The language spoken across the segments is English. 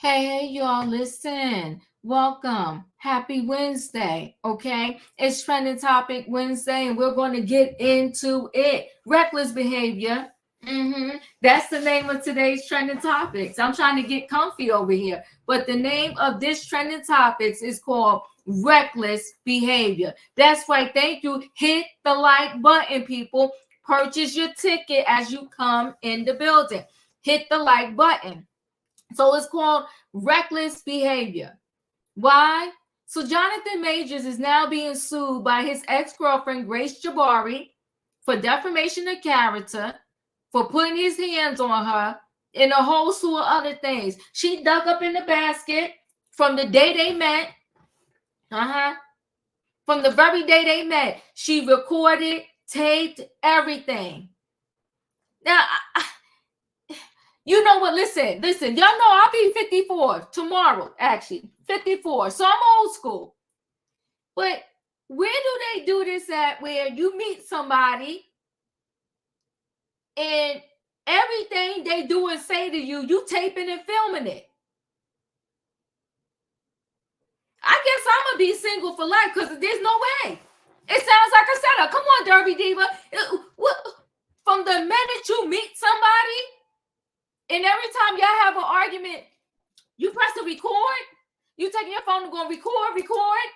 Hey, y'all, listen. Welcome. Happy Wednesday. Okay. It's Trending Topic Wednesday, and we're going to get into it. Reckless behavior. That's the name of today's trending topics. I'm trying to get comfy over here, but the name of this trending topics is called reckless behavior. That's right. Thank you. Hit the like button, people. Purchase your ticket as you come in the building. Hit the like button. So it's called reckless behavior. Why? So Jonathan Majors is now being sued by his ex-girlfriend Grace Jabari for defamation of character, for putting his hands on her, and a whole slew of other things. She dug up in the basket from the day they met. From the very day they met, she recorded, taped, everything. Now, you know what? Listen. Y'all know I'll be 54 tomorrow, actually. 54. So I'm old school. But where do they do this at where you meet somebody and everything they do and say to you, you taping and filming it? I guess I'm going to be single for life because there's no way. It sounds like a setup. Come on, Derby Diva. From the minute you meet somebody, and every time y'all have an argument, you press the record. You taking your phone and going record.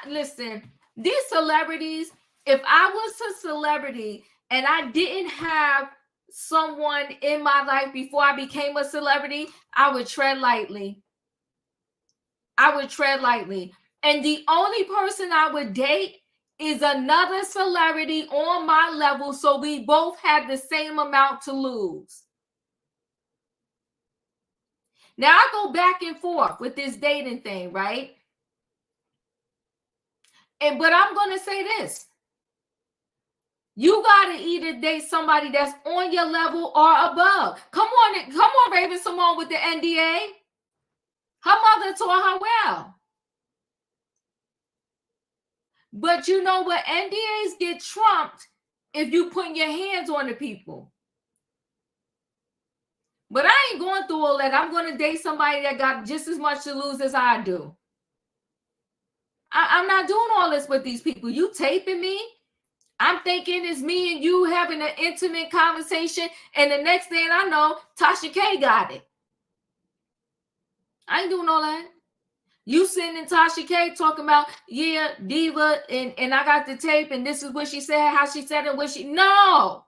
Listen, these celebrities, if I was a celebrity and I didn't have someone in my life before I became a celebrity, I would tread lightly. And the only person I would date is another celebrity on my level, so we both have the same amount to lose. Now I go back and forth with this dating thing, right? But I'm going to say this. You got to either date somebody that's on your level or above. Come on, Raven Simone with the NDA. Her mother taught her well. But you know what? NDAs get trumped if you put your hands on the people. But I ain't going through all that. I'm going to date somebody that got just as much to lose as I do. I'm not doing all this with these people. You taping me? I'm thinking it's me and you having an intimate conversation, and the next thing I know, Tasha K got it. I ain't doing all that. You sitting in Tasha K talking about, yeah, diva, and I got the tape, and this is what she said, how she said it, no.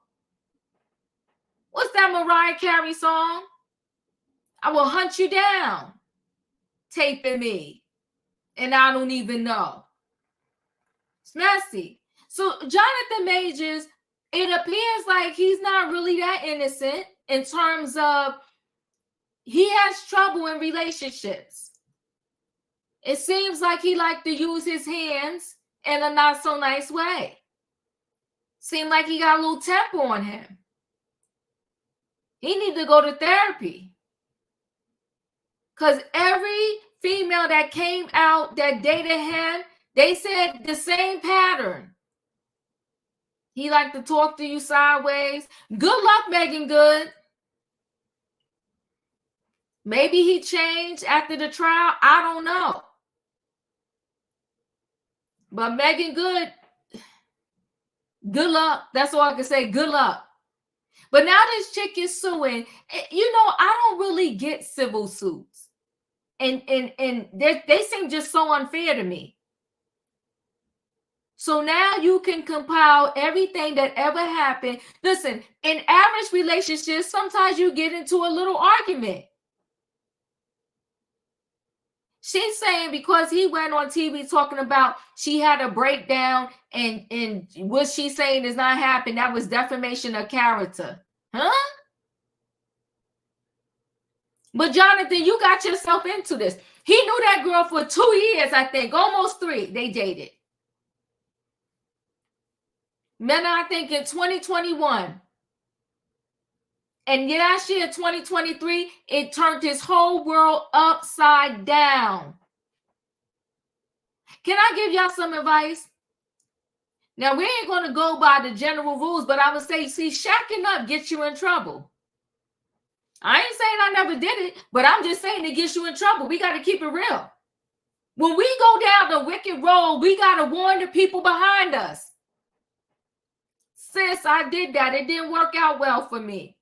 What's that Mariah Carey song? I will hunt you down, taping me, and I don't even know. It's messy. So Jonathan Majors, it appears like he's not really that innocent in terms of he has trouble in relationships. It seems like he liked to use his hands in a not so nice way. Seemed like he got a little temper on him. He need to go to therapy. Because every female that came out that dated him, they said the same pattern. He liked to talk to you sideways. Good luck, Megan Good. Maybe he changed after the trial. I don't know. But Megan Good, good luck. That's all I can say. Good luck. But now this chick is suing. You know, I don't really get civil suits. And they seem just so unfair to me. So now you can compile everything that ever happened. Listen, in average relationships, sometimes you get into a little argument. She's saying because he went on TV talking about she had a breakdown and what she's saying is not happening, that was defamation of character. Huh? But Jonathan, you got yourself into this. He knew that girl for 2 years, I think, almost 3. They dated. Met, I think, in 2021. And last year, 2023, it turned his whole world upside down. Can I give y'all some advice? Now, we ain't going to go by the general rules, but I would say, see, shacking up gets you in trouble. I ain't saying I never did it, but I'm just saying it gets you in trouble. We got to keep it real. When we go down the wicked road, we got to warn the people behind us. Sis, I did that. It didn't work out well for me.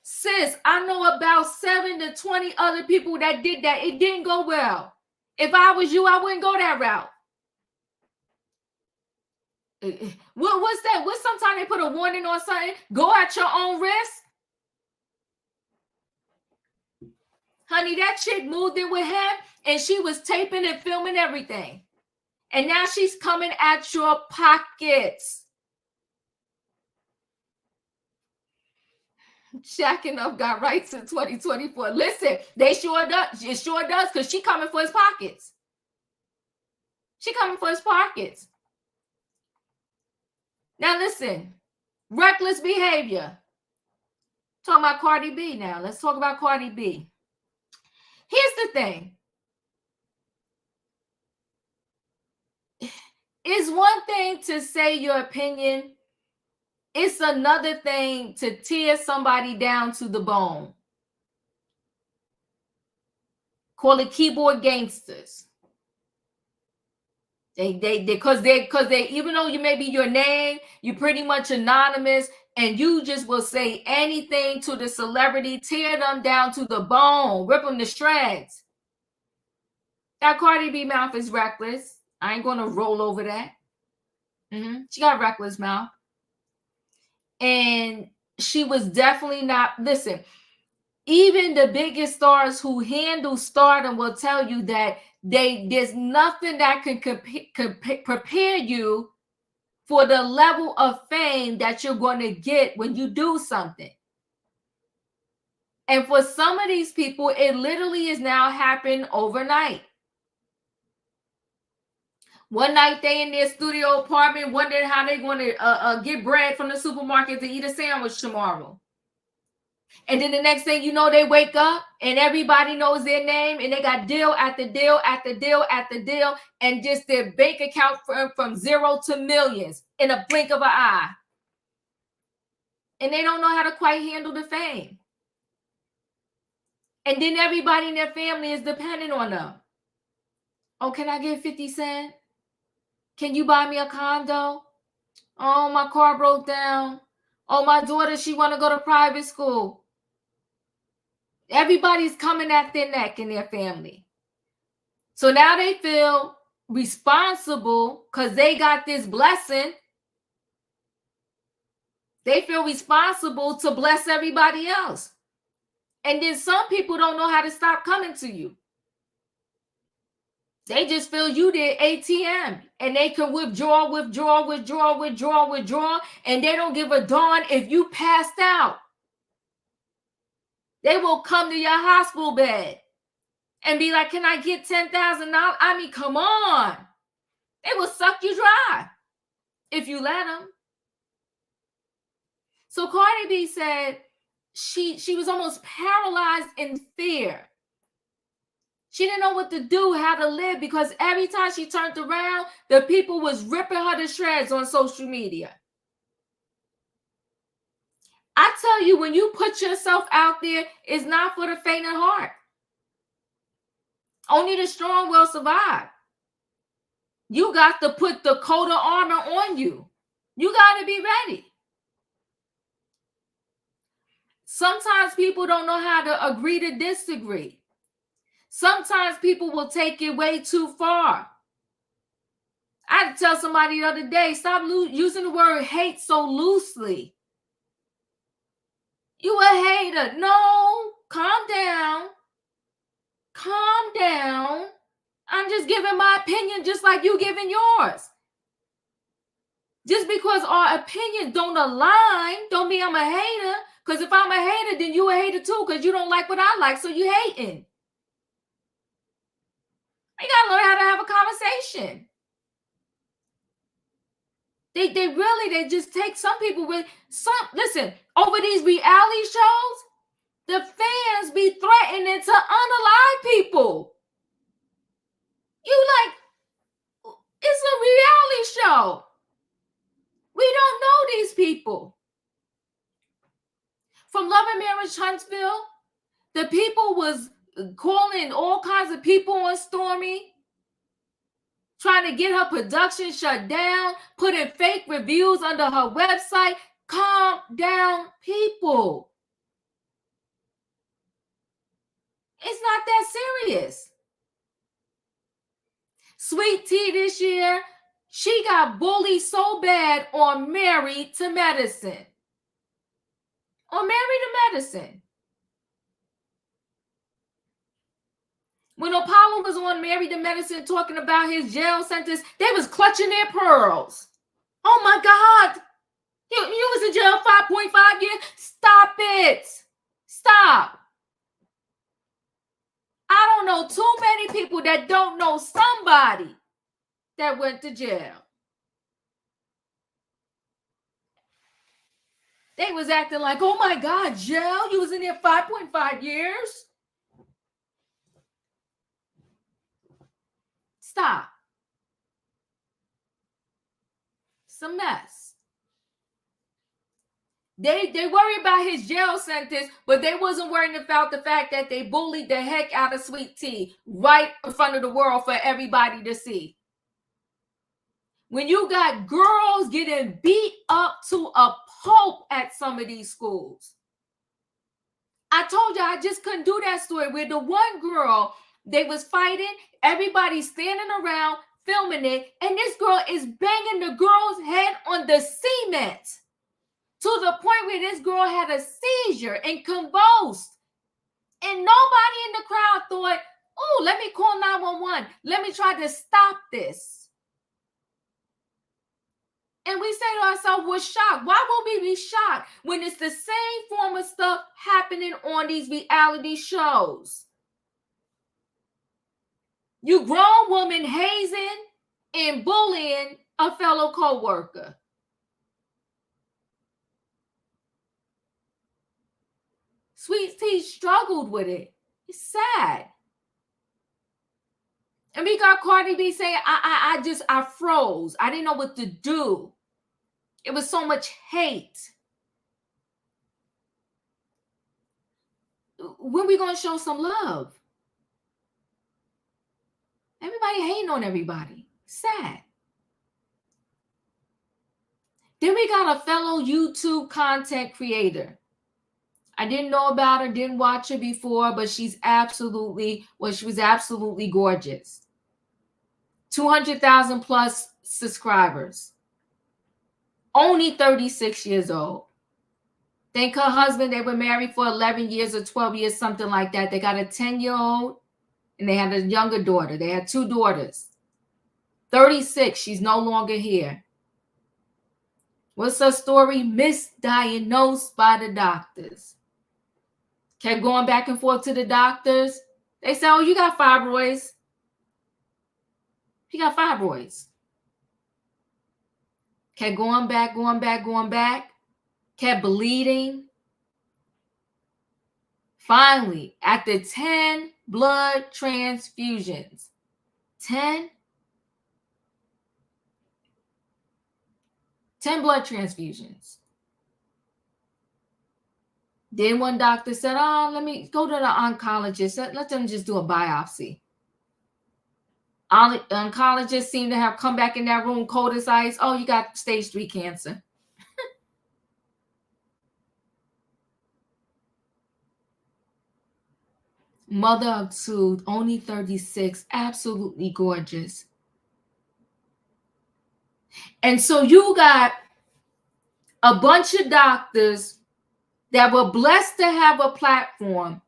Sis, I know about 7 to 20 other people that did that. It didn't go well. If I was you, I wouldn't go that route. What's that? What sometimes they put a warning on something? Go at your own risk. Honey, that chick moved in with him and she was taping and filming everything. And now she's coming at your pockets. Shacking up got rights in 2024. Listen, they sure does. It sure does, because she coming for his pockets. She coming for his pockets. Now listen, reckless behavior. Talking about Cardi B now. Let's talk about Cardi B. Here's the thing. It's one thing to say your opinion. It's another thing to tear somebody down to the bone. Call it keyboard gangsters. Because they even though you may be your name, you're pretty much anonymous, and you just will say anything to the celebrity, tear them down to the bone, rip them to shreds. That Cardi B mouth is reckless. I ain't gonna roll over that. She got reckless mouth. And she was definitely not, listen, even the biggest stars who handle stardom will tell you that there's nothing that can prepare you for the level of fame that you're going to get when you do something. And for some of these people, it literally is now happened overnight. One night they in their studio apartment wondering how they're going to get bread from the supermarket to eat a sandwich tomorrow. And then the next thing you know, they wake up and everybody knows their name and they got deal after deal after deal after deal, and just their bank account from zero to millions in a blink of an eye. And they don't know how to quite handle the fame. And then everybody in their family is dependent on them. Oh, can I get 50 cents? Can you buy me a condo? Oh, my car broke down. Oh, my daughter, she want to go to private school. Everybody's coming at their neck in their family. So now they feel responsible because they got this blessing. They feel responsible to bless everybody else. And then some people don't know how to stop coming to you. They just feel you their ATM and they can withdraw, and they don't give a darn if you passed out. They will come to your hospital bed and be like, can I get $10,000? I mean, come on. They will suck you dry if you let them. So Cardi B said she was almost paralyzed in fear. She didn't know what to do, how to live, because every time she turned around, the people was ripping her to shreds on social media. I tell you, when you put yourself out there, it's not for the faint of heart. Only the strong will survive. You got to put the coat of armor on you. You got to be ready. Sometimes people don't know how to agree to disagree. Sometimes people will take it way too far. I had to tell somebody the other day, stop using the word hate so loosely. You a hater. No, calm down. Calm down. I'm just giving my opinion just like you giving yours. Just because our opinions don't align, don't mean I'm a hater. Because if I'm a hater, then you a hater too, because you don't like what I like, so you hating. You gotta learn how to have a conversation. They just take some people with some. Listen, over these reality shows, the fans be threatening to unalive people. You like, it's a reality show. We don't know these people. For from Love and Marriage Huntsville. The people was calling all kinds of people on Stormy, trying to get her production shut down, putting fake reviews under her website. Calm down, people. It's not that serious. Sweet Tea this year, she got bullied so bad on Married to Medicine. On Married to Medicine. When Apollo was on Married to Medicine talking about his jail sentence, they was clutching their pearls. Oh my God. You was in jail 5.5 years? Stop it. Stop. I don't know too many people that don't know somebody that went to jail. They was acting like, oh my God, jail? You was in there 5.5 years? Stop. It's a mess. They worry about his jail sentence, but they wasn't worrying about the fact that they bullied the heck out of Sweet Tea right in front of the world for everybody to see. When you got girls getting beat up to a pulp at some of these schools. I told you I just couldn't do that story where the one girl, they was fighting, everybody standing around filming it, and this girl is banging the girl's head on the cement to the point where this girl had a seizure and convulsed. And nobody in the crowd thought, oh, let me call 911. Let me try to stop this. And we say to ourselves, we're shocked. Why would we be shocked when it's the same form of stuff happening on these reality shows? You grown woman hazing and bullying a fellow co-worker. Sweet Tea struggled with it. It's sad. And we got Cardi B saying, I froze. I didn't know what to do. It was so much hate. When are we going to show some love? Everybody hating on everybody. Sad. Then we got a fellow YouTube content creator. I didn't know about her, didn't watch her before, but she was absolutely gorgeous. 200,000 plus subscribers. Only 36 years old. Think her husband, they were married for 11 years or 12 years, something like that. They got a 10-year-old and they had a younger daughter. They had 2 daughters. 36, she's no longer here. What's her story? Misdiagnosed by the doctors. Kept going back and forth to the doctors. They said, oh, you got fibroids. She got fibroids. Kept going back. Kept bleeding. Finally, after 10 blood transfusions, 10 blood transfusions. Then one doctor said, oh, let me go to the oncologist. Let them just do a biopsy. Oncologists seem to have come back in that room cold as ice. Oh, you got stage 3 cancer. Mother of 2, only 36, absolutely gorgeous. And so you got a bunch of doctors that were blessed to have a platform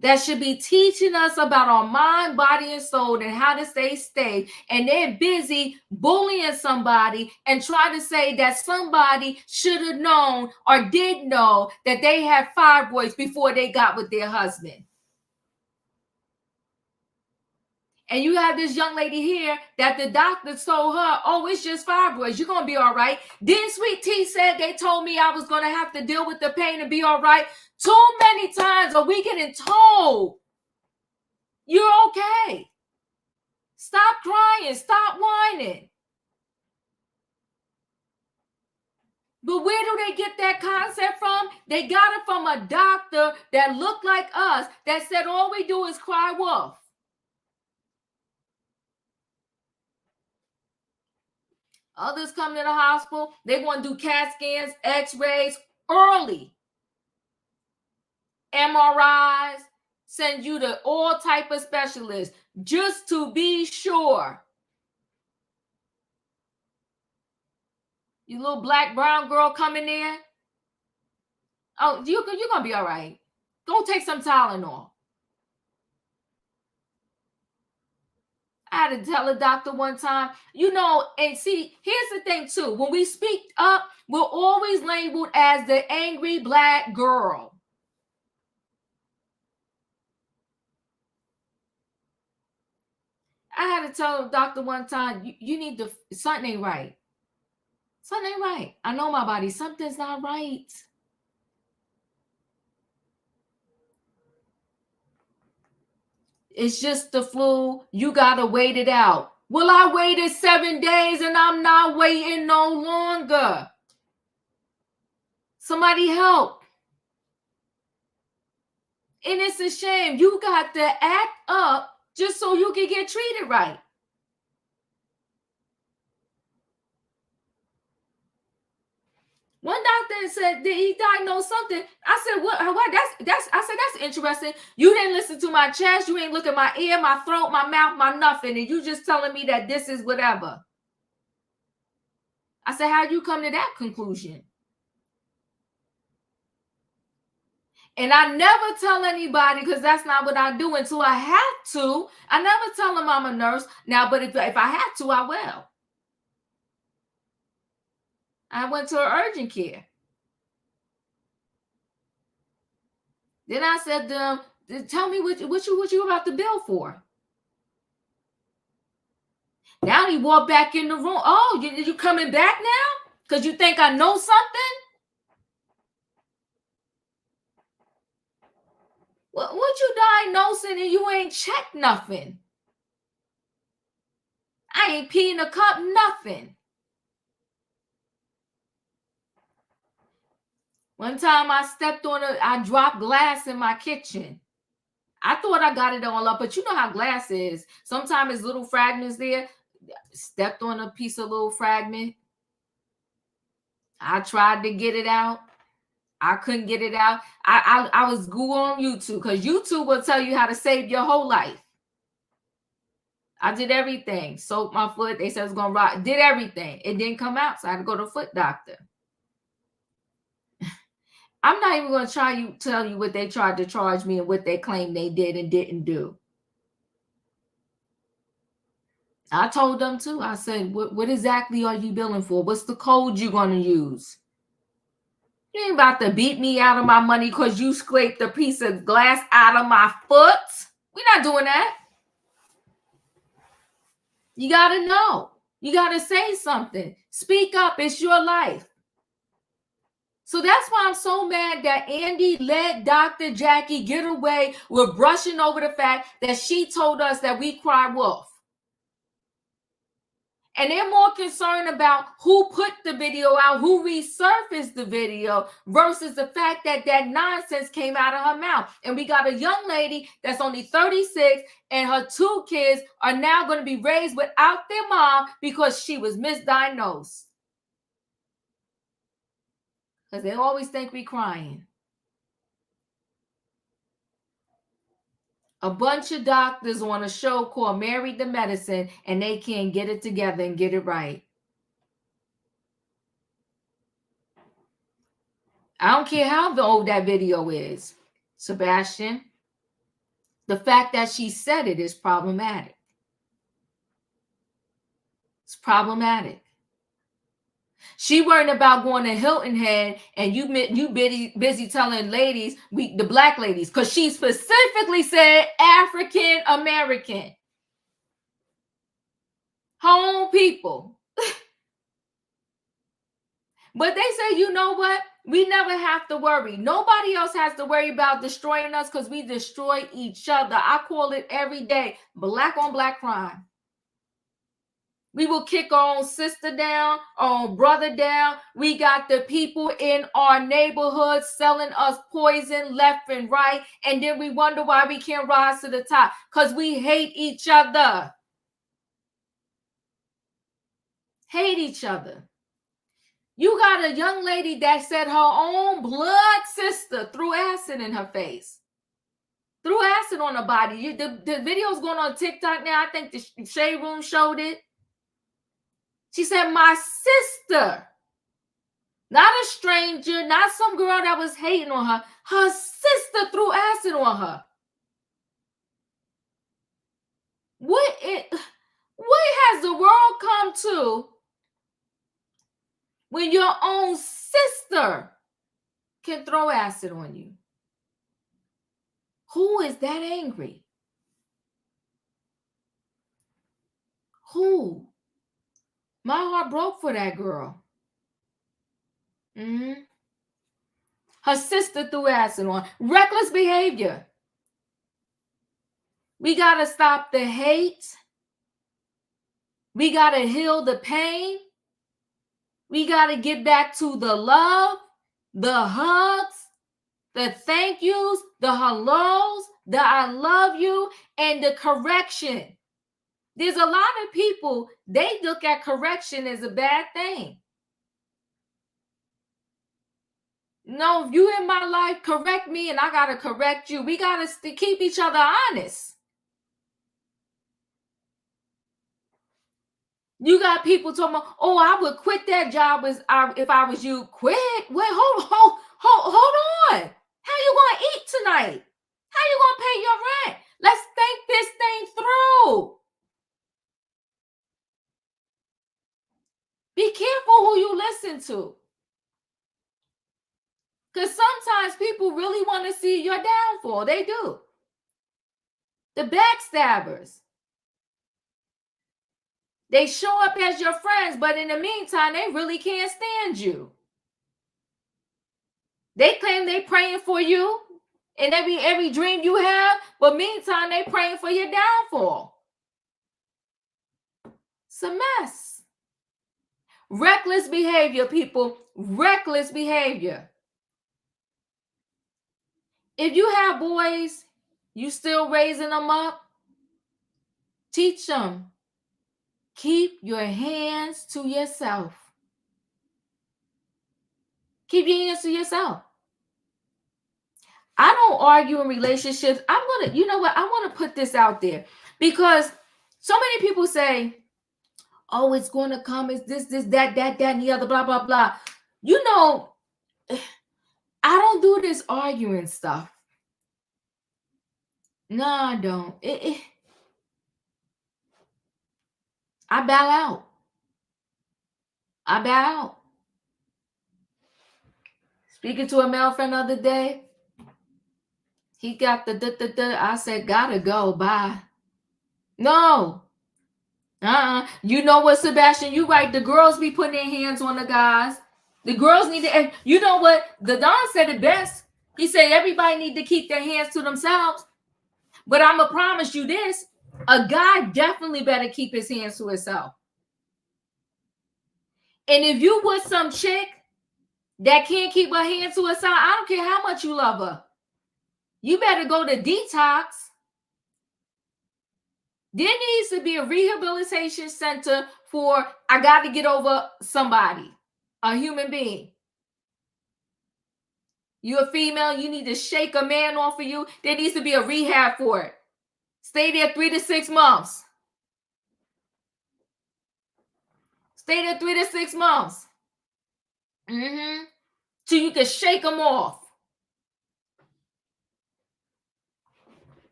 that should be teaching us about our mind, body, and soul and how to stay safe. And they're busy bullying somebody and trying to say that somebody should have known or did know that they had fibroids before they got with their husband. And you have this young lady here that the doctor told her, oh, it's just fibroids. You're going to be all right. Then Sweet Tea said they told me I was going to have to deal with the pain and be all right. Too many times are we getting told you're okay. Stop crying. Stop whining. But where do they get that concept from? They got it from a doctor that looked like us that said all we do is cry wolf. Others come to the hospital, they want to do CAT scans, x-rays early, MRIs, send you to all type of specialists just to be sure. You little black brown girl coming in. Oh, you're gonna be all right. Go take some Tylenol. I had to tell a doctor one time, and see, here's the thing too. When we speak up, we're always labeled as the angry black girl. I had to tell a doctor one time, you need to, something ain't right. Something ain't right. I know my body, something's not right. It's just the flu. You got to wait it out. Well, I waited 7 days and I'm not waiting no longer. Somebody help. And it's a shame. You got to act up just so you can get treated right. One doctor said that he diagnosed something. I said, what? That's interesting. You didn't listen to my chest. You ain't look at my ear, my throat, my mouth, my nothing. And you just telling me that this is whatever. I said, how'd you come to that conclusion? And I never tell anybody, because that's not what I do until I have to. I never tell them I'm a nurse. Now, but if I have to, I will. I went to an urgent care. Then I said to them, tell me what you about to bill for. Now he walked back in the room. Oh, you coming back now? Because you think I know something? What you diagnosing and you ain't checked nothing? I ain't peeing a cup, nothing. One time I dropped glass in my kitchen. I thought I got it all up, but you know how glass is. Sometimes it's little fragments there. Stepped on a piece of little fragment. I tried to get it out. I couldn't get it out. I was Google on YouTube, because YouTube will tell you how to save your whole life. I did everything. Soaked my foot. They said it was going to rot. Did everything. It didn't come out, so I had to go to a foot doctor. I'm not even going to tell you what they tried to charge me and what they claimed they did and didn't do. I told them too. I said, what exactly are you billing for? What's the code you're going to use? You ain't about to beat me out of my money because you scraped a piece of glass out of my foot. We're not doing that. You got to know. You got to say something. Speak up. It's your life. So that's why I'm so mad that Andy let Dr. Jackie get away with brushing over the fact that she told us that we cry wolf. And they're more concerned about who put the video out, who resurfaced the video, versus the fact that that nonsense came out of her mouth. And we got a young lady that's only 36, and her 2 kids are now going to be raised without their mom because she was misdiagnosed. Because they always think we crying. A bunch of doctors on a show called Married to Medicine, and they can't get it together and get it right. I don't care how old that video is, Sebastian. The fact that she said it is problematic. It's problematic. She worried about going to Hilton Head, and you busy telling ladies, the black ladies, because she specifically said African American. Home people. But they say, you know what? We never have to worry. Nobody else has to worry about destroying us because we destroy each other. I call it every day black on black crime. We will kick our own sister down, our own brother down. We got the people in our neighborhood selling us poison left and right. And then we wonder why we can't rise to the top. Because we hate each other. Hate each other. You got a young lady that said her own blood sister threw acid in her face. Threw acid on her body. The video's going on TikTok now. I think the Shade Room showed it. She said, my sister, not a stranger, not some girl that was hating on her. Her sister threw acid on her. What has the world come to when your own sister can throw acid on you? Who is that angry? Who? My heart broke for that girl. Her sister threw acid on. Reckless behavior. We got to stop the hate. We got to heal the pain. We got to get back to the love, the hugs, the thank yous, the hellos, the I love you, and the correction. There's a lot of people, they look at correction as a bad thing. No, if you in my life, correct me and I got to correct you. We got to keep each other honest. You got people talking about, oh, I would quit that job if I was you. Quit? Wait, hold on. How you going to eat tonight? How you going to pay your rent? Let's think this thing through. Be careful who you listen to. Because sometimes people really want to see your downfall. They do. The backstabbers. They show up as your friends, but in the meantime, they really can't stand you. They claim they praying for you in every dream you have, but meantime, they praying for your downfall. It's a mess. Reckless behavior, people. Reckless behavior. If you have boys, you still raising them up, teach them. Keep your hands to yourself. Keep your hands to yourself. I don't argue in relationships. You know what? I want to put this out there because so many people say, oh, it's going to come. It's this, that, and the other, blah, blah, blah. You know, I don't do this arguing stuff. No, I don't. I bow out. Speaking to a male friend the other day, he got the. I said, gotta go. Bye. No. You know what, Sebastian? You right. The girls be putting their hands on the guys. The girls need to. And you know what? The Don said it best. He said everybody need to keep their hands to themselves. But I'm gonna promise you this: a guy definitely better keep his hands to himself. And if you with some chick that can't keep her hands to herself, I don't care how much you love her. You better go to detox. There needs to be a rehabilitation center for I got to get over somebody, a human being. You're a female, you need to shake a man off of you. There needs to be a rehab for it. Stay there 3 to 6 months. Stay there 3 to 6 months. So you can shake them off.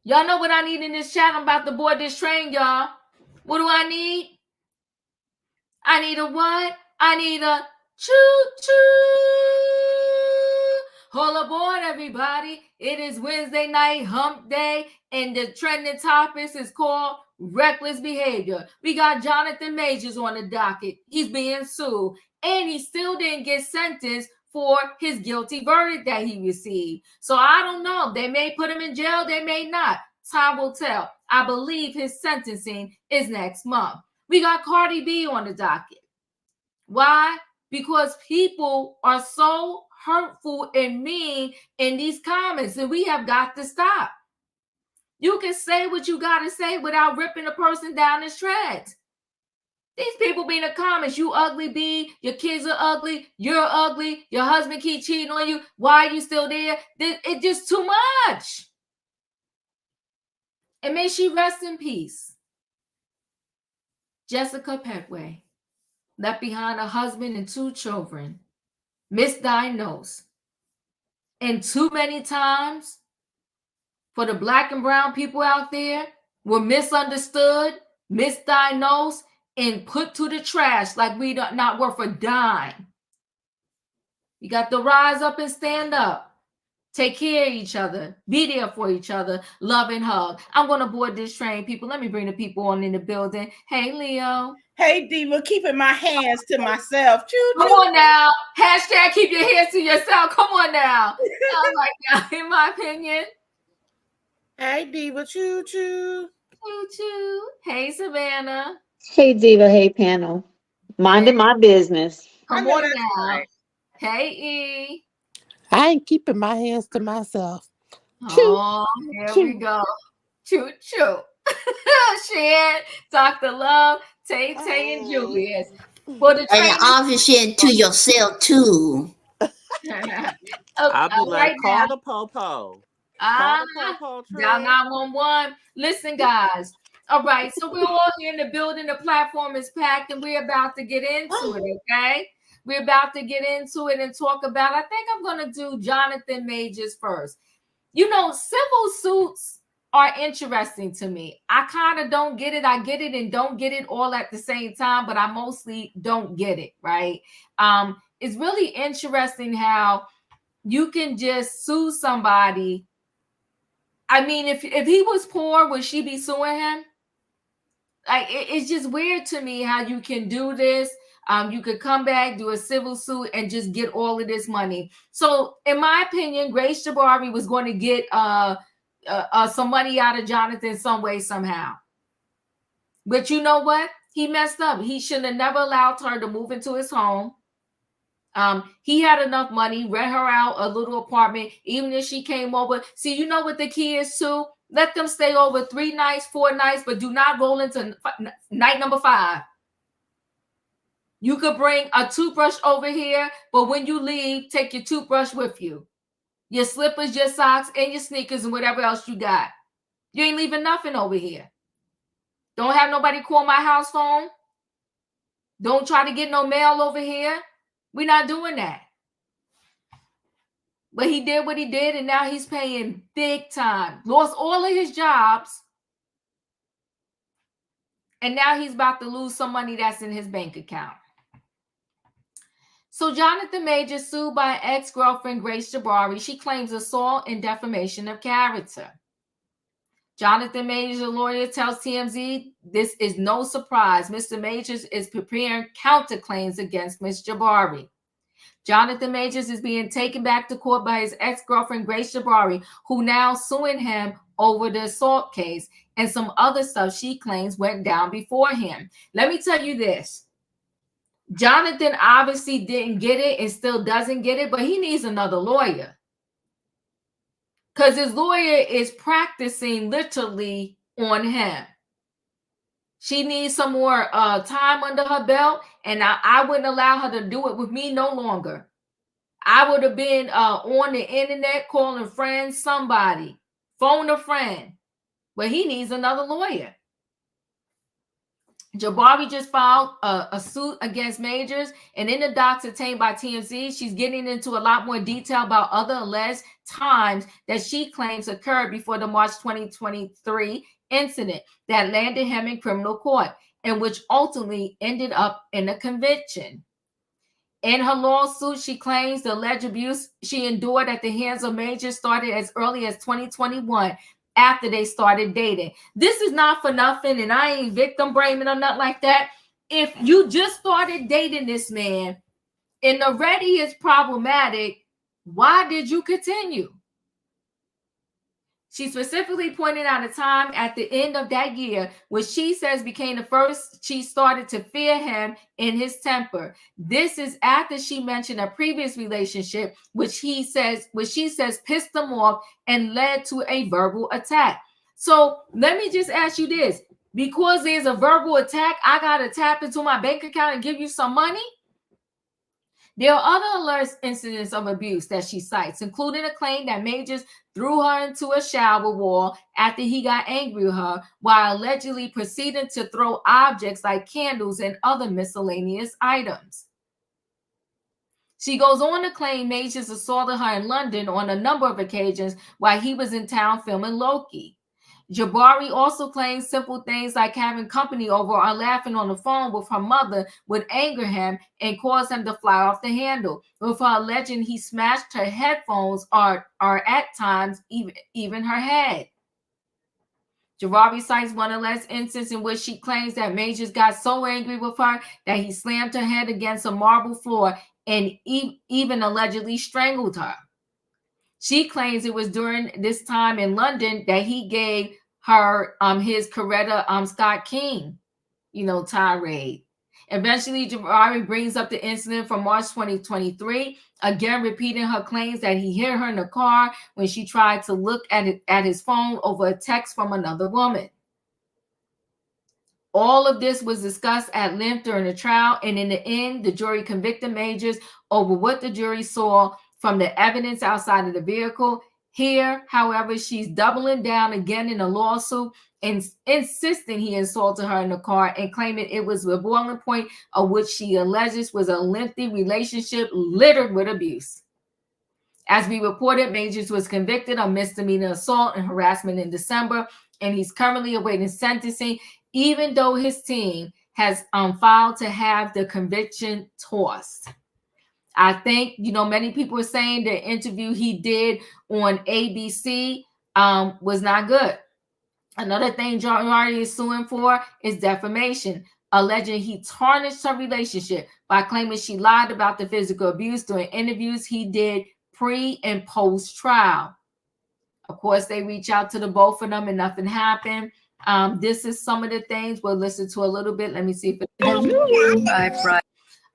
Y'all know what I need in this chat? I'm about to board this train, y'all. What do I need? I need a what? I need a choo-choo. All aboard, everybody. It is Wednesday night, hump day, and the trending topics is called reckless behavior. We got Jonathan Majors on the docket. He's being sued, and he still didn't get sentenced for his guilty verdict that he received. So I don't know. They may put him in jail. They may not. Time will tell. I believe his sentencing is next month. We got Cardi B on the docket. Why? Because people are so hurtful and mean in these comments, and we have got to stop. You can say what you got to say without ripping a person down in shreds. These people be in the comments, you ugly B, your kids are ugly, you're ugly, your husband keep cheating on you, why are you still there? It's just too much. And may she rest in peace. Jessica Pettway left behind a husband and 2 children, misdiagnosed. And too many times for the Black and brown people out there were misunderstood, misdiagnosed, and put to the trash like we not worth a dime. You got to rise up and stand up. Take care of each other. Be there for each other. Love and hug. I'm going to board this train, people. Let me bring the people on in the building. Hey, Leo. Hey, Diva. Keeping my hands to myself. Come on now. Hashtag keep your hands to yourself. Come on now. Like that, in my opinion. Hey, Diva. Choo choo. Choo choo. Hey, Savannah. Hey, Diva. Hey, panel. Minding my business. Come on now. Right. Hey, E. I ain't keeping my hands to myself. Oh, here we go. Choo choo. Shan, Dr. Love, Tay, and Julius. For the and obviously to yourself too. I'll be like, call the po-po. Dial 911. Listen, guys. All right, so we're all here in the building. The platform is packed, and we're about to get into it, okay? We're about to get into it and talk about, I think I'm going to do Jonathan Majors first. You know, civil suits are interesting to me. I kind of don't get it. I get it and don't get it all at the same time, but I mostly don't get it, right? It's really interesting how you can just sue somebody. I mean, if he was poor, would she be suing him? Like, it's just weird to me how you can do this. You could come back, do a civil suit, and just get all of this money. So, in my opinion, Grace Jabari was going to get some money out of Jonathan some way, somehow. But you know what? He messed up. He should have never allowed her to move into his home. He had enough money, rent her out a little apartment, even if she came over. See, you know what the key is too? Let them stay over 3 nights, 4 nights, but do not roll into night number 5. You could bring a toothbrush over here, but when you leave, take your toothbrush with you. Your slippers, your socks, and your sneakers, and whatever else you got. You ain't leaving nothing over here. Don't have nobody call my house phone. Don't try to get no mail over here. We're not doing that. But he did what he did, and now he's paying big time. Lost all of his jobs. And now he's about to lose some money that's in his bank account. So Jonathan Majors sued by ex-girlfriend Grace Jabari. She claims assault and defamation of character. Jonathan Majors, a lawyer, tells TMZ this is no surprise. Mr. Majors is preparing counterclaims against Ms. Jabari. Jonathan Majors is being taken back to court by his ex-girlfriend Grace Jabari, who now suing him over the assault case and some other stuff she claims went down before him. Let me tell you this. Jonathan obviously didn't get it and still doesn't get it, but he needs another lawyer. Because his lawyer is practicing literally on him. She needs some more time under her belt, and I wouldn't allow her to do it with me no longer. I would have been on the internet calling friends, somebody, phone a friend, but he needs another lawyer. Jabari just filed a suit against Majors, and in the docs obtained by TMZ, she's getting into a lot more detail about other alleged times that she claims occurred before the March 2023 incident that landed him in criminal court, and which ultimately ended up in a conviction. In her lawsuit, she claims the alleged abuse she endured at the hands of Majors started as early as 2021. After they started dating. This is not for nothing, and I ain't victim blaming or nothing like that. If you just started dating this man and already is problematic, why did you continue? She specifically pointed out a time at the end of that year, which she says became the first she started to fear him in his temper. This is after she mentioned a previous relationship, which she says pissed him off and led to a verbal attack. So let me just ask you this. Because there's a verbal attack, I got to tap into my bank account and give you some money? There are other alleged incidents of abuse that she cites, including a claim that Majors threw her into a shower wall after he got angry with her, while allegedly proceeding to throw objects like candles and other miscellaneous items. She goes on to claim Majors assaulted her in London on a number of occasions while he was in town filming Loki. Jabari also claims simple things like having company over or laughing on the phone with her mother would anger him and cause him to fly off the handle, with her alleging he smashed her headphones or at times even her head. Jabari cites one alleged instance in which she claims that Majors got so angry with her that he slammed her head against a marble floor and even allegedly strangled her. She claims it was during this time in London that he gave her his Coretta Scott King, tirade. Eventually, Jabari brings up the incident from March 2023, again repeating her claims that he hit her in the car when she tried to look at his phone over a text from another woman. All of this was discussed at length during the trial, and in the end, the jury convicted Majors over what the jury saw from the evidence outside of the vehicle. Here, however, she's doubling down again in a lawsuit and insisting he assaulted her in the car and claiming it was the boiling point of which she alleges was a lengthy relationship littered with abuse. As we reported, Majors was convicted of misdemeanor assault and harassment in December, and he's currently awaiting sentencing, even though his team has filed to have the conviction tossed. I think, many people are saying the interview he did on ABC was not good. Another thing Jabari is suing for is defamation, alleging he tarnished her relationship by claiming she lied about the physical abuse during interviews he did pre and post trial. Of course, they reach out to the both of them and nothing happened. This is some of the things we'll listen to a little bit. Let me see if it.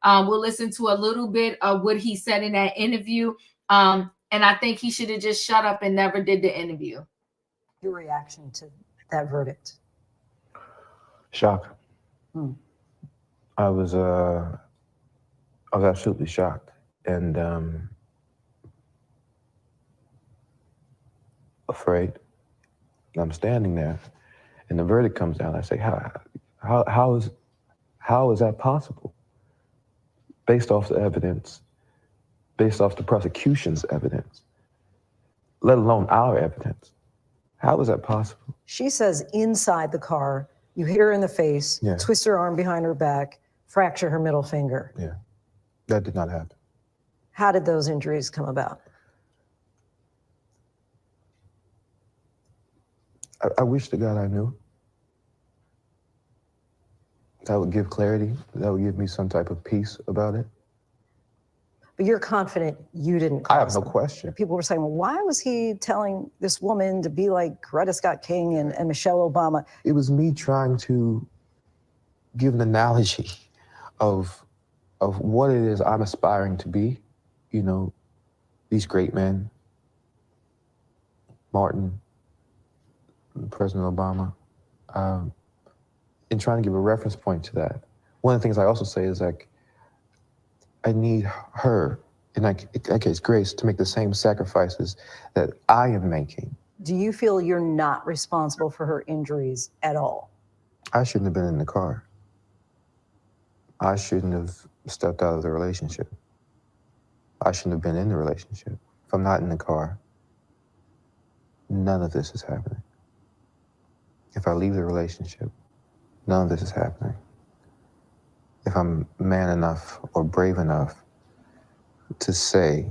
We'll listen to a little bit of what he said in that interview. And I think he should have just shut up and never did the interview. Your reaction to that verdict? Shock. I was absolutely shocked and afraid. And I'm standing there, and the verdict comes down. I say, how is that possible? Based off the evidence, based off the prosecution's evidence, let alone our evidence. How is that possible? She says inside the car, you hit her in the face, twist her arm behind her back, fracture her middle finger. Yeah, that did not happen. How did those injuries come about? I wish to God I knew. That would give clarity. That would give me some type of peace about it. But you're confident you didn't cause I have no them. question. People were saying, well, why was he telling this woman to be like Coretta Scott King and Michelle Obama? It was me trying to give an analogy of what it is I'm aspiring to be. These great men, Martin, President Obama, and trying to give a reference point to that. One of the things I also say is I need her, in that case, Grace, to make the same sacrifices that I am making. Do you feel you're not responsible for her injuries at all? I shouldn't have been in the car. I shouldn't have stepped out of the relationship. I shouldn't have been in the relationship. If I'm not in the car, none of this is happening. If I leave the relationship, none of this is happening. If I'm man enough or brave enough to say,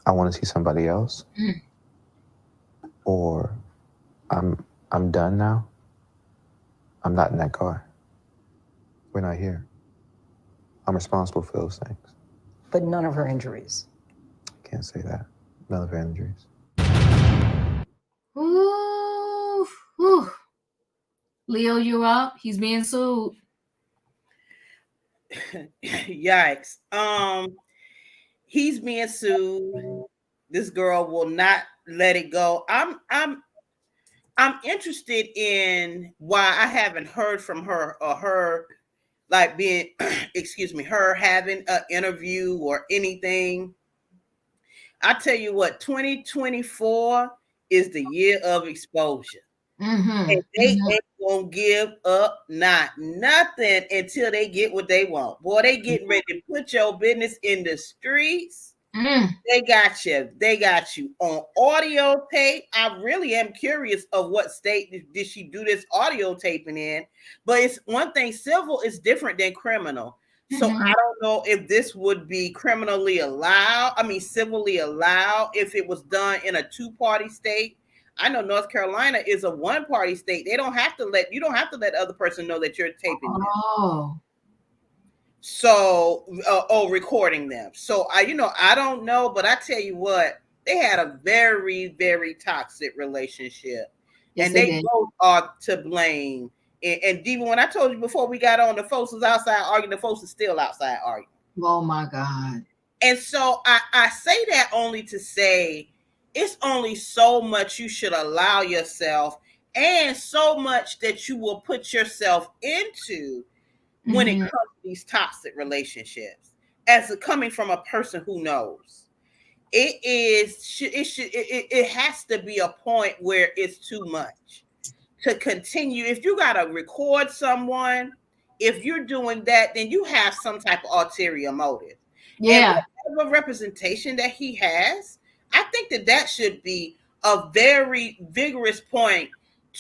I want to see somebody else, or I'm done now, I'm not in that car. We're not here. I'm responsible for those things. But none of her injuries. Can't say that. None of her injuries. Ooh, ooh. Leo, you're up. He's being sued. Yikes. He's being sued. This girl will not let it go. I'm interested in why I haven't heard from her, or her like being excuse me, her having an interview or anything. I tell you what, 2024 is the year of exposure. And they ain't gonna give up nothing until they get what they want. Boy, they getting ready to put your business in the streets. They got you. They got you on audio tape. I really am curious of what state did she do this audio taping in. But it's one thing, civil is different than criminal. So I don't know if this would be civilly allowed if it was done in a two-party state. I know North Carolina is a one-party state. You don't have to let other person know that you're taping them. Oh. So, recording them. So I don't know, but I tell you what, they had a very, very toxic relationship. Yes, and they both are to blame. And Diva, when I told you before we got on, the folks was outside arguing, the folks is still outside arguing. Oh my God. And so I say that only to say it's only so much you should allow yourself, and so much that you will put yourself into when it comes to these toxic relationships, as coming from a person who knows. It has to be a point where it's too much to continue. If you got to record someone, if you're doing that, then you have some type of ulterior motive. Yeah. And whatever representation that he has, I think that should be a very vigorous point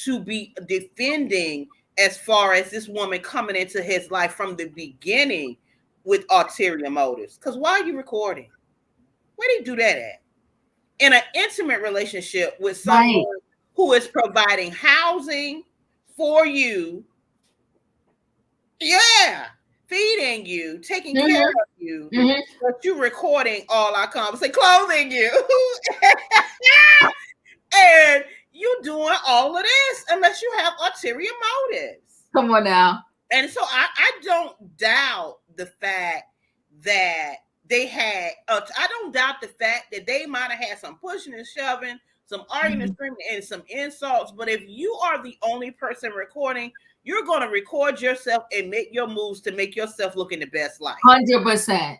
to be defending, as far as this woman coming into his life from the beginning with ulterior motives. Because why are you recording? Where do you do that at? In an intimate relationship with someone who is providing housing for you, feeding you, taking care of you, but you recording all our conversations, clothing you, and you doing all of this unless you have ulterior motives. Come on now. And so I don't doubt the fact that they had, I don't doubt the fact that they might have had some pushing and shoving, some arguing and screaming, and some insults. But if you are the only person recording, you're going to record yourself and make your moves to make yourself look in the best light. 100%.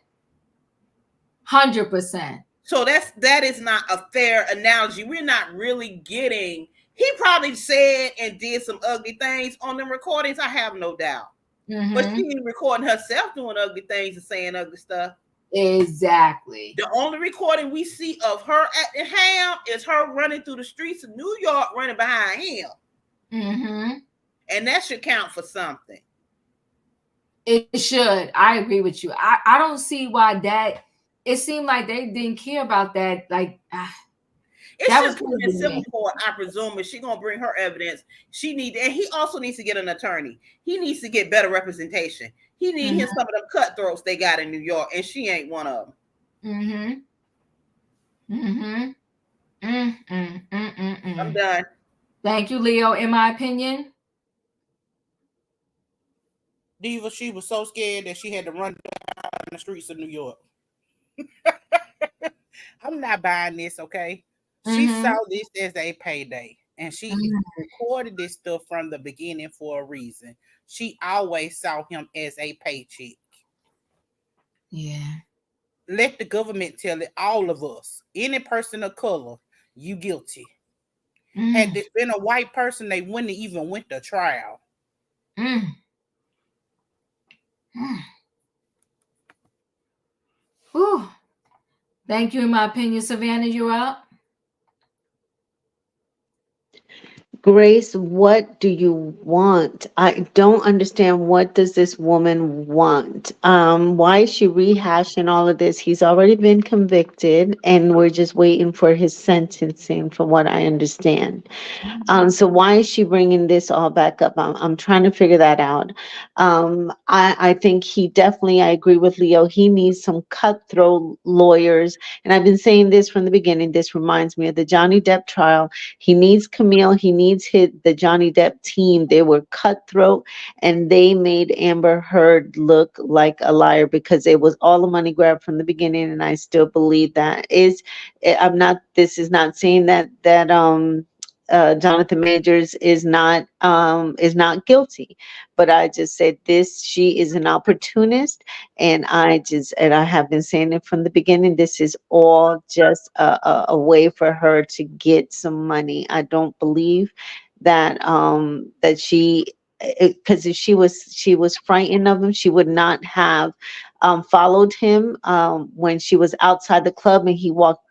100%. So that is not a fair analogy. We're not really getting. He probably said and did some ugly things on them recordings. I have no doubt. But she ain't recording herself doing ugly things and saying ugly stuff. Exactly. The only recording we see of her at the ham is her running through the streets of New York, running behind him. And that should count for something. It should. I agree with you. I don't see why that. It seemed like they didn't care about that. Like, it should come in civil court, I presume. If she's gonna bring her evidence, and he also needs to get an attorney. He needs to get better representation. He needs some of them cutthroats they got in New York, and she ain't one of them. I'm done. Thank you, Leo. In my opinion, Diva, she was so scared that she had to run down the streets of New York. I'm not buying this, okay? She saw this as a payday, and she recorded this stuff from the beginning for a reason. She always saw him as a paycheck. Yeah. Let the government tell it, all of us, any person of color, you guilty. Had this been a white person, they wouldn't have even went to trial. Whew. Thank you. In my opinion, Savannah, you're up. Grace, what do you want? I don't understand. What does this woman want? Why is she rehashing all of this? He's already been convicted, and we're just waiting for his sentencing, from what I understand. So why is she bringing this all back up? I'm trying to figure that out. I think he definitely, I agree with Leo, he needs some cutthroat lawyers. And I've been saying this from the beginning. This reminds me of the Johnny Depp trial. He needs Camille. He needs the Johnny Depp team. They were cutthroat, and they made Amber Heard look like a liar because it was all a money grab from the beginning. And I still believe that this is not saying that Jonathan Majors is not guilty, but I just said this. She is an opportunist, and I have been saying it from the beginning. This is all just a way for her to get some money. I don't believe that that she, because if she was frightened of him, she would not have followed him when she was outside the club and he walked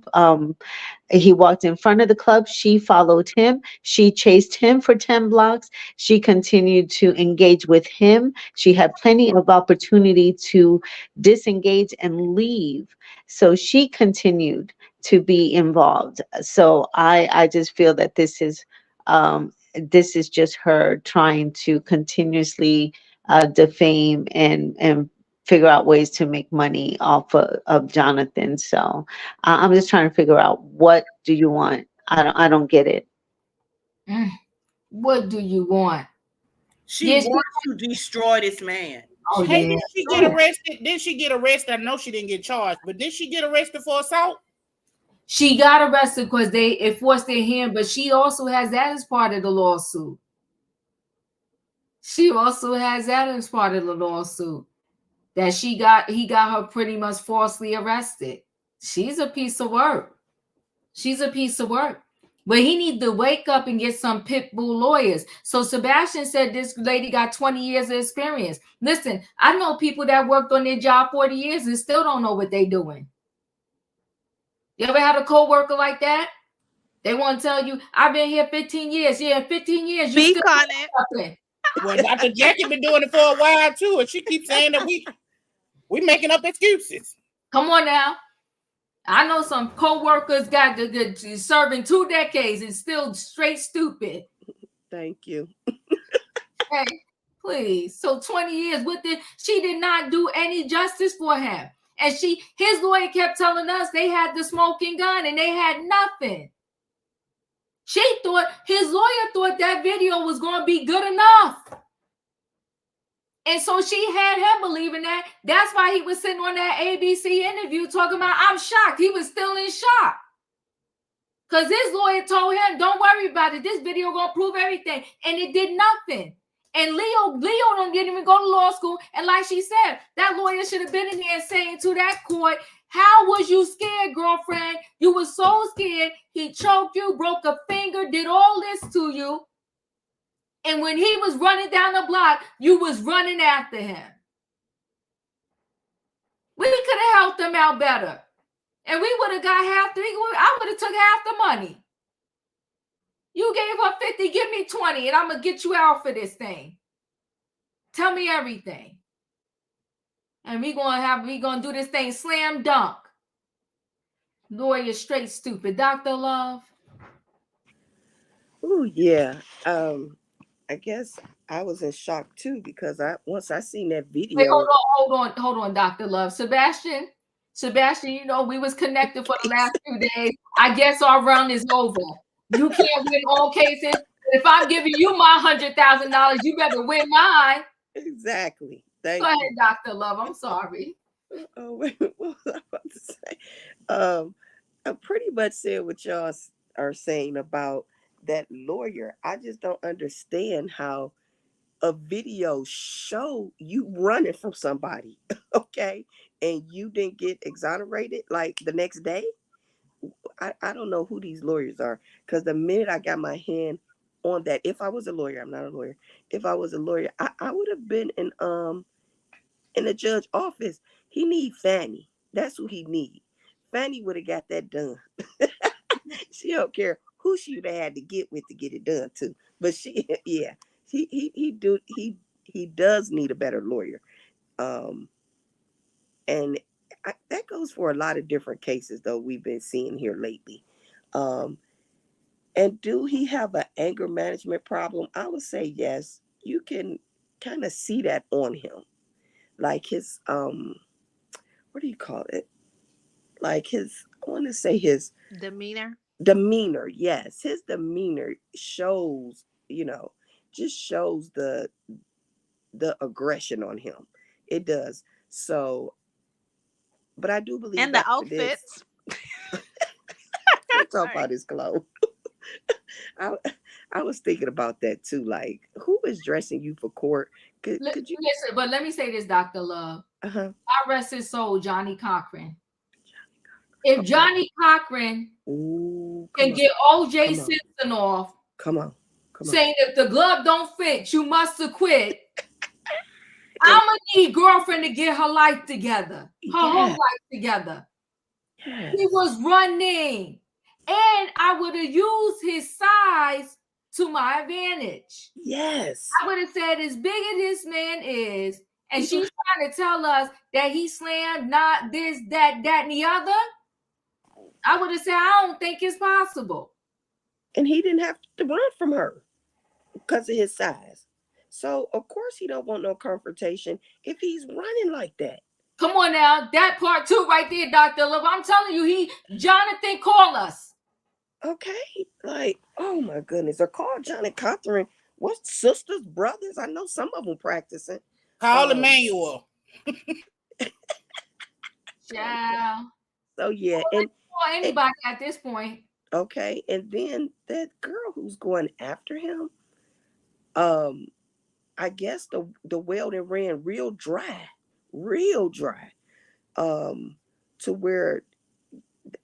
in front of the club. She followed him. She chased him for 10 blocks. She continued to engage with him. She had plenty of opportunity to disengage and leave. So she continued to be involved. So I just feel that this is just her trying to continuously defame and figure out ways to make money off of Jonathan. So I'm just trying to figure out, what do you want? I don't get it. What do you want? She wants to destroy this man. Oh, Hey, yeah. did she get arrested? Did she get arrested? I know she didn't get charged, but did she get arrested for assault? She got arrested because it forced their hand, but she also has that as part of the lawsuit. She also has that as part of the lawsuit, that he got her pretty much falsely arrested. She's a piece of work. She's a piece of work. But he needs to wake up and get some pit bull lawyers. So Sebastian said this lady got 20 years of experience. Listen, I know people that worked on their job 40 years and still don't know what they're doing. You ever had a coworker like that? They want to tell you, I've been here 15 years. Yeah, 15 years. You Speak still on it. nothing. Well, Dr. Jackie been doing it for a while too, and she keeps saying that we making up excuses. Come on now. I know some co-workers got the serving 2 decades and still straight stupid. Thank you. Hey, please. So 20 years she did not do any justice for him. And his lawyer kept telling us they had the smoking gun and they had nothing. His lawyer thought that video was going to be good enough. And so she had him believing that. That's why he was sitting on that ABC interview talking about, I'm shocked. He was still in shock. Because his lawyer told him, don't worry about it. This video going to prove everything. And it did nothing. And Leo didn't even go to law school. And like she said, that lawyer should have been in there saying to that court, how was you scared, girlfriend? You were so scared. He choked you, broke a finger, did all this to you. And when he was running down the block, you was running after him. We could have helped him out better. And we would have got I would have took half the money. You gave her 50, give me 20, and I'm going to get you out for this thing. Tell me everything. And we going to do this thing slam dunk. Lawyer straight stupid. Dr. Love. Oh yeah. I guess I was in shock too, because once I seen that video. Wait, hold on, Dr. Love. Sebastian, you know, we was connected for the last 2 days. I guess our run is over. You can't win all cases. If I'm giving you my $100,000, you better win mine. Exactly. Go ahead, Dr. Love. I'm sorry. Oh, wait, what was I about to say? I pretty much said what y'all are saying about that lawyer. I just don't understand how a video show you running from somebody, okay, and you didn't get exonerated like the next day. I don't know who these lawyers are, because the minute I got my hand on that, if I was a lawyer, I'm not a lawyer. If I was a lawyer, I would have been in the judge office. He need Fanny. That's who he need. Fanny would have got that done. She don't care who she would have had to get with to get it done too. But she, yeah, he does need a better lawyer. And that goes for a lot of different cases though we've been seeing here lately. And do he have an anger management problem? I would say yes. You can kind of see that on him. Like his what do you call it? Like his, I want to say his demeanor. Yes, his demeanor shows, just shows the aggression on him. It does. So, but I do believe and the after outfits. Let's talk about his clothes. I was thinking about that too. Like, who is dressing you for court? Could you listen? But let me say this, Dr. Love. I rest his soul, Johnny Cochran. If Johnny Cochran can get OJ Simpson off, saying if the glove don't fit, you must have quit. I'm gonna need girlfriend to get her life together, her whole life together. Yes. He was running, and I would have used his size to my advantage. Yes, I would have said, as big as this man is, and she's trying to tell us that he slammed not this, that, and the other. I would have said, I don't think it's possible. And he didn't have to run from her because of his size. So, of course, he don't want no confrontation if he's running like that. Come on now. That part too right there, Dr. Love. I'm telling you, Jonathan, call us. Okay. Like, oh, my goodness. Or call Johnny Cochran. What, sisters, brothers? I know some of them practicing. Call Emmanuel. Ciao. So, yeah. And anybody at this point. Okay. And then that girl who's going after him, I guess the well that ran real dry, to where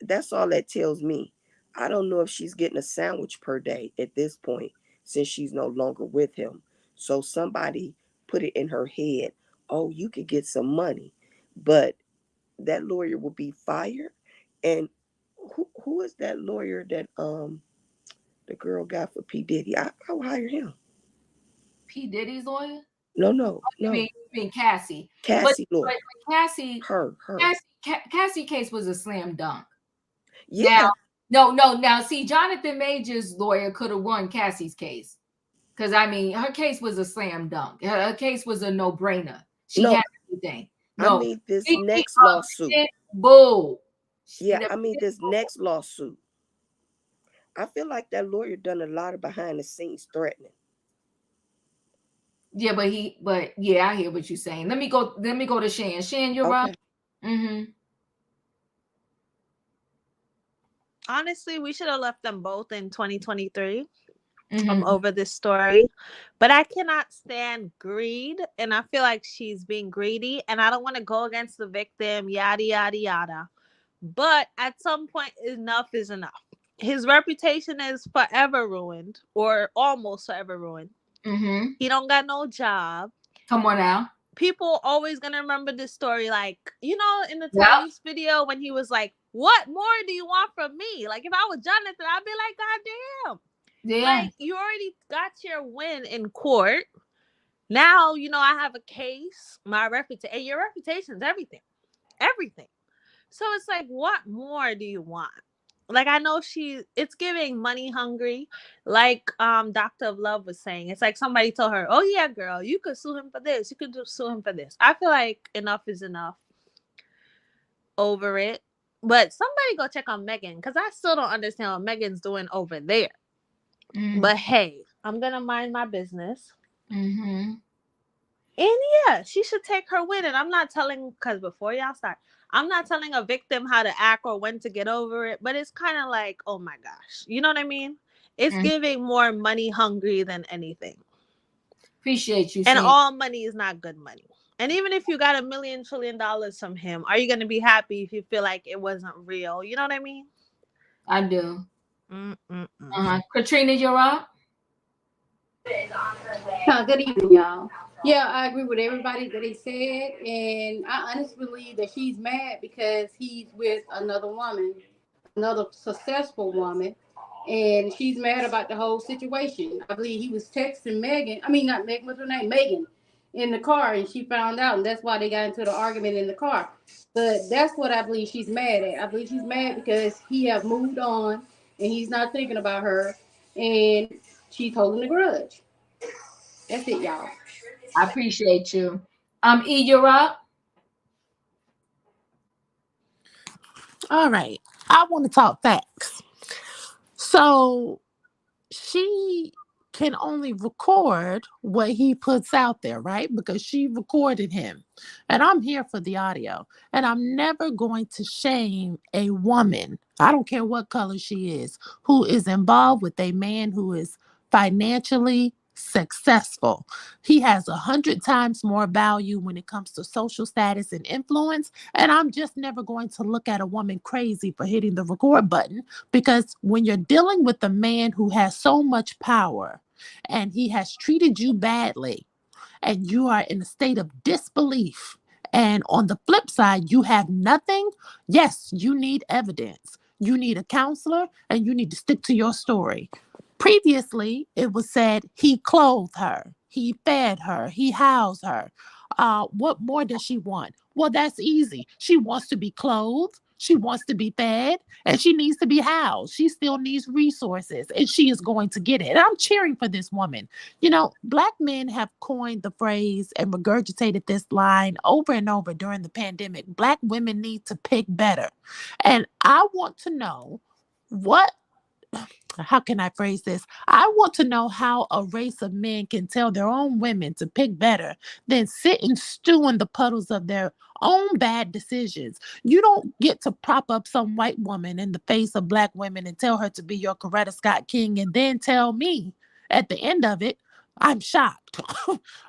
that's all that tells me. I don't know if she's getting a sandwich per day at this point since she's no longer with him. So somebody put it in her head, oh, you could get some money, but that lawyer will be fired. And who is that lawyer that the girl got for P. Diddy? I will hire him. P. Diddy's lawyer? No. You mean Cassie. Cassie lawyer. But Cassie, her. Cassie case was a slam dunk. Yeah. No. Now, see, Jonathan Major's lawyer could have won Cassie's case. Because, I mean, her case was a slam dunk. Her case was a no-brainer. She had everything. No. I mean, this next lawsuit. Bull. Yeah, I mean, this next lawsuit. I feel like that lawyer done a lot of behind-the-scenes threatening. Yeah, but I hear what you're saying. Let me go to Shan. Shan, you're right. Mm-hmm. Honestly, we should have left them both in 2023. Over this story, but I cannot stand greed, and I feel like she's being greedy, and I don't want to go against the victim, yada yada yada. But at some point, enough is enough. His reputation is forever ruined, or almost forever ruined. Mm-hmm. He don't got no job. Come on now. People always gonna remember this story, like, in the Tyrese video when he was like, "What more do you want from me?" Like, if I was Jonathan, I'd be like, "God damn." Yeah. Like, you already got your win in court. Now, I have a case, my reputation, and your reputation is everything. Everything. So it's like, what more do you want? Like, I know it's giving money hungry. Like Dr. of Love was saying. It's like somebody told her, oh yeah, girl, you could sue him for this. You could sue him for this. I feel like enough is enough. Over it. But somebody go check on Megan, because I still don't understand what Megan's doing over there. But hey, I'm gonna mind my business. Mm-hmm. And yeah, she should take her win. And I'm not telling, because before y'all start, I'm not telling a victim how to act or when to get over it. But it's kind of like, oh my gosh, you know what I mean? It's giving more money hungry than anything. Appreciate you. And all money is not good money. And even if you got $1 million trillion from him, are you gonna be happy if you feel like it wasn't real? You know what I mean? I do. Katrina, you're up. Good evening, y'all. Yeah, I agree with everybody that he said, and I honestly believe that she's mad because he's with another woman, another successful woman, and she's mad about the whole situation. I believe he was texting Megan. I mean, not Megan. What's her name? Megan, in the car, and she found out, and that's why they got into the argument in the car. But that's what I believe she's mad at. I believe she's mad because he have moved on, and he's not thinking about her, and she's holding a grudge. That's it, y'all. I appreciate you. E, you're up. All right. I want to talk facts. So she can only record what he puts out there, right? Because she recorded him. And I'm here for the audio. And I'm never going to shame a woman, I don't care what color she is, who is involved with a man who is financially successful. He has 100 times more value when it comes to social status and influence. And I'm just never going to look at a woman crazy for hitting the record button, because when you're dealing with a man who has so much power and he has treated you badly, and you are in a state of disbelief, and on the flip side, you have nothing, yes, you need evidence. You need a counselor, and you need to stick to your story. Previously, it was said he clothed her, he fed her, he housed her. What more does she want? Well, that's easy. She wants to be clothed, she wants to be fed, and she needs to be housed. She still needs resources, and she is going to get it. And I'm cheering for this woman. You know, Black men have coined the phrase and regurgitated this line over and over during the pandemic. Black women need to pick better. And I want to know how can I phrase this? I want to know how a race of men can tell their own women to pick better than sit and stew in the puddles of their own bad decisions. You don't get to prop up some white woman in the face of Black women and tell her to be your Coretta Scott King and then tell me at the end of it, I'm shocked.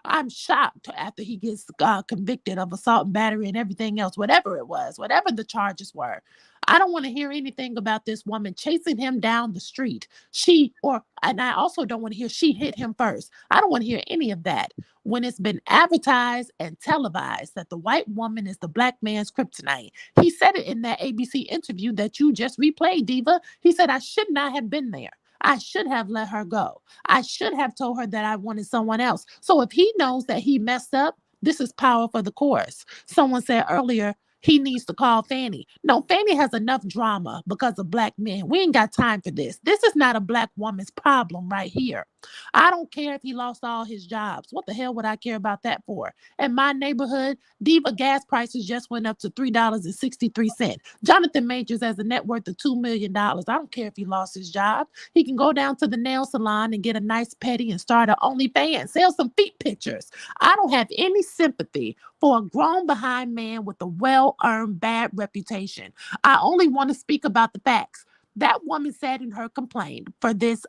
I'm shocked after he gets convicted of assault and battery and everything else, whatever it was, whatever the charges were. I don't want to hear anything about this woman chasing him down the street. And I also don't want to hear she hit him first. I don't want to hear any of that. When it's been advertised and televised that the white woman is the Black man's kryptonite. He said it in that ABC interview that you just replayed, Diva. He said, I should not have been there. I should have let her go. I should have told her that I wanted someone else. So if he knows that he messed up, this is power for the chorus. Someone said earlier, he needs to call Fannie. No, Fannie has enough drama because of Black men. We ain't got time for this. This is not a Black woman's problem right here. I don't care if he lost all his jobs. What the hell would I care about that for? In my neighborhood, Diva gas prices just went up to $3.63. Jonathan Majors has a net worth of $2 million. I don't care if he lost his job. He can go down to the nail salon and get a nice petty and start an OnlyFans, sell some feet pictures. I don't have any sympathy for a grown behind man with a well-earned bad reputation. I only want to speak about the facts. That woman said in her complaint for this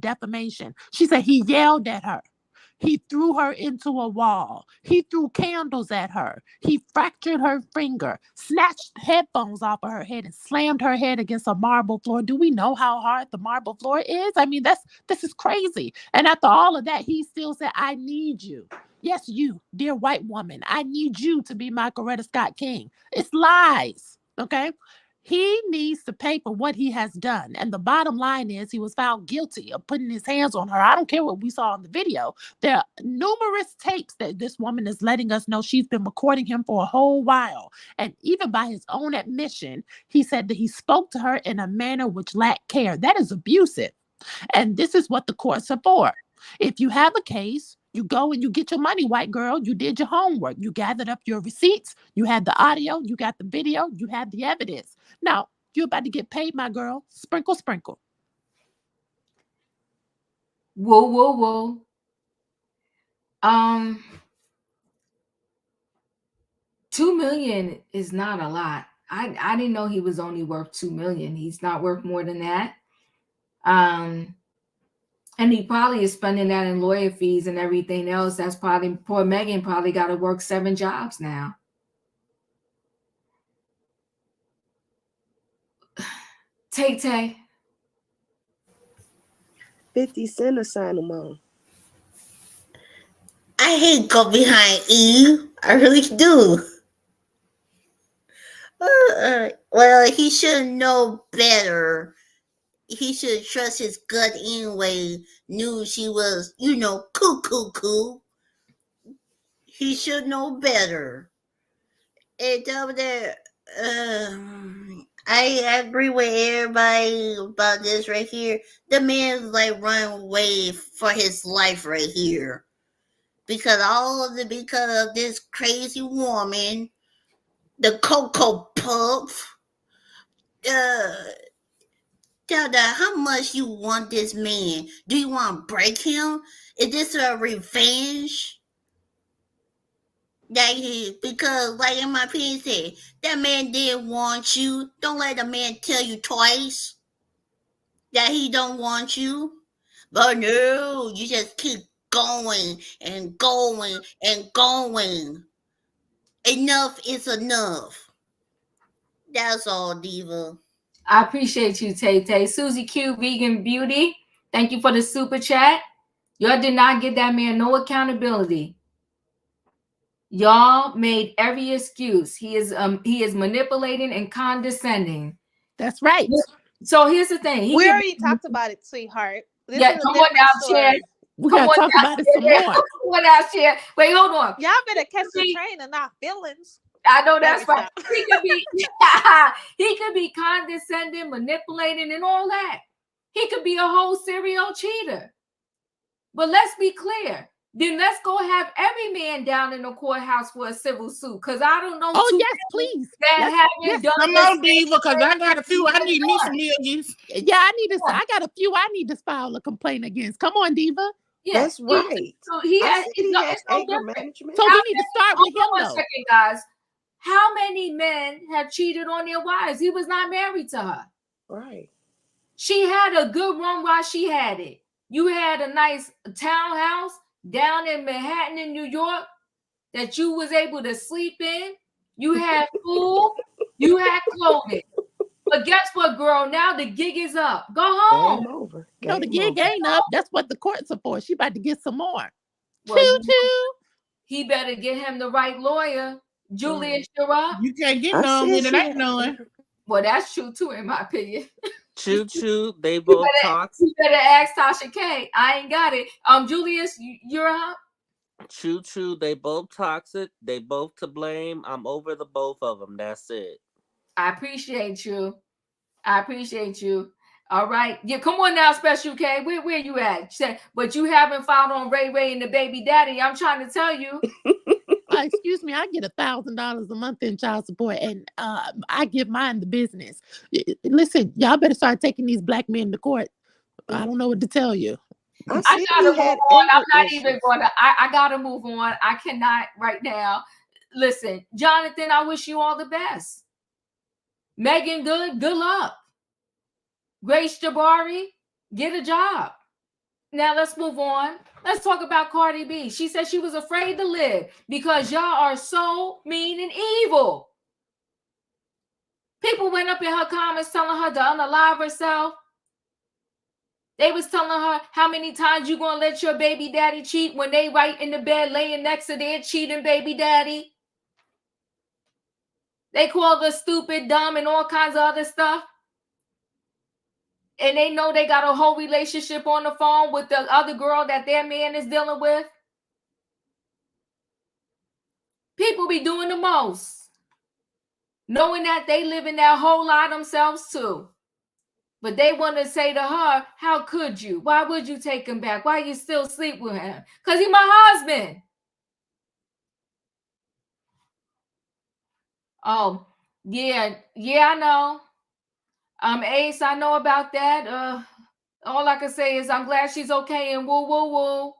defamation, she said he yelled at her. He threw her into a wall. He threw candles at her. He fractured her finger, snatched headphones off of her head, and slammed her head against a marble floor. Do we know how hard the marble floor is? I mean, this is crazy. And after all of that, he still said, I need you. Yes, you, dear white woman, I need you to be my Coretta Scott King. It's lies, okay? He needs to pay for what he has done. And the bottom line is he was found guilty of putting his hands on her. I don't care what we saw in the video. There are numerous tapes that this woman is letting us know she's been recording him for a whole while. And even by his own admission, he said that he spoke to her in a manner which lacked care. That is abusive. And this is what the courts are for. If you have a case, you go and you get your money, white girl. You did your homework. You gathered up your receipts. You had the audio. You got the video. You have the evidence. Now, you're about to get paid, my girl. Sprinkle, sprinkle. Whoa, whoa, whoa. 2 million is not a lot. I didn't know he was only worth 2 million. He's not worth more than that. And he probably is spending that in lawyer fees and everything else. That's probably, poor Megan probably got to work 7 jobs now. Tay. 50 Cent to sign him on. I hate go behind Eve. I really do. Well, he should know better. He should trust his gut anyway. Knew she was, cuckoo. He should know better. It's over there. I agree with everybody about this right here. The man's like running away for his life right here. Because because of this crazy woman, the Cocoa Puff. Dada, how much you want this man? Do you want to break him? Is this a revenge? Because like in my opinion said, that man didn't want you. Don't let a man tell you twice that he don't want you. But no, you just keep going and going and going. Enough is enough. That's all, Diva. I appreciate you, Tay Tay. Susie Q, Vegan Beauty. Thank you for the super chat. Y'all did not give that man no accountability. Y'all made every excuse. He is manipulating and condescending. That's right. So here's the thing. We already talked about it, sweetheart. This is a come on different now, Chad. story. We gotta talk about it some more. Come on now, Chad. Wait, hold on. Y'all better catch the train and not feelings. I know that's right. He could be condescending, manipulating, and all that. He could be a whole serial cheater. But let's be clear. Then let's go have every man down in the courthouse for a civil suit. Because I don't know. Oh, yes, please. That haven't done Come on, Diva, because I got a few. I need me some millions. Yeah, I got a few I need to file a complaint against. Come on, Diva. Yeah, That's right. So he has anger management. So we need to start with him, hold on though. a second, guys. How many men have cheated on their wives? He was not married to her. Right. She had a good run while she had it. You had a nice townhouse down in Manhattan in New York that you was able to sleep in. You had food. You had clothing. But guess what, girl? Now the gig is up. Go home. Game over. No, the gig ain't up. That's what the courts are for. She about to get some more. Well, he better get him the right lawyer. Julius, you're up. You can't get none with it. Ain't none. Well, that's true too, in my opinion. Choo, they both talk. You better ask Tasha K. I ain't got it. Julius, you're up. Choo, they both toxic. They both to blame. I'm over the both of them. That's it. I appreciate you. All right. Yeah, come on now, Special K. Where you at? But you haven't filed on Ray and the baby daddy. I'm trying to tell you. Excuse me, I get $1,000 a month in child support, and I give mine the business. Listen, y'all better start taking these black men to court. I don't know what to tell you. I gotta move on. I'm not even going to. I gotta move on. I cannot right now. Listen, Jonathan, I wish you all the best. Megan, good luck. Grace Jabari, get a job. Now let's move on. Let's talk about Cardi B. She said she was afraid to live because y'all are so mean and evil. People went up in her comments telling her to unalive herself. They was telling her how many times you gonna let your baby daddy cheat when they right in the bed laying next to their cheating baby daddy. They called her stupid, dumb, and all kinds of other stuff. And they know they got a whole relationship on the phone with the other girl that their man is dealing with. People be doing the most, knowing that they live in that whole lie themselves too. But they want to say to her, how could you? Why would you take him back? Why you still sleep with him? Because he's my husband. Oh, yeah, I know. Ace, I know about that. All I can say is I'm glad she's okay and woo.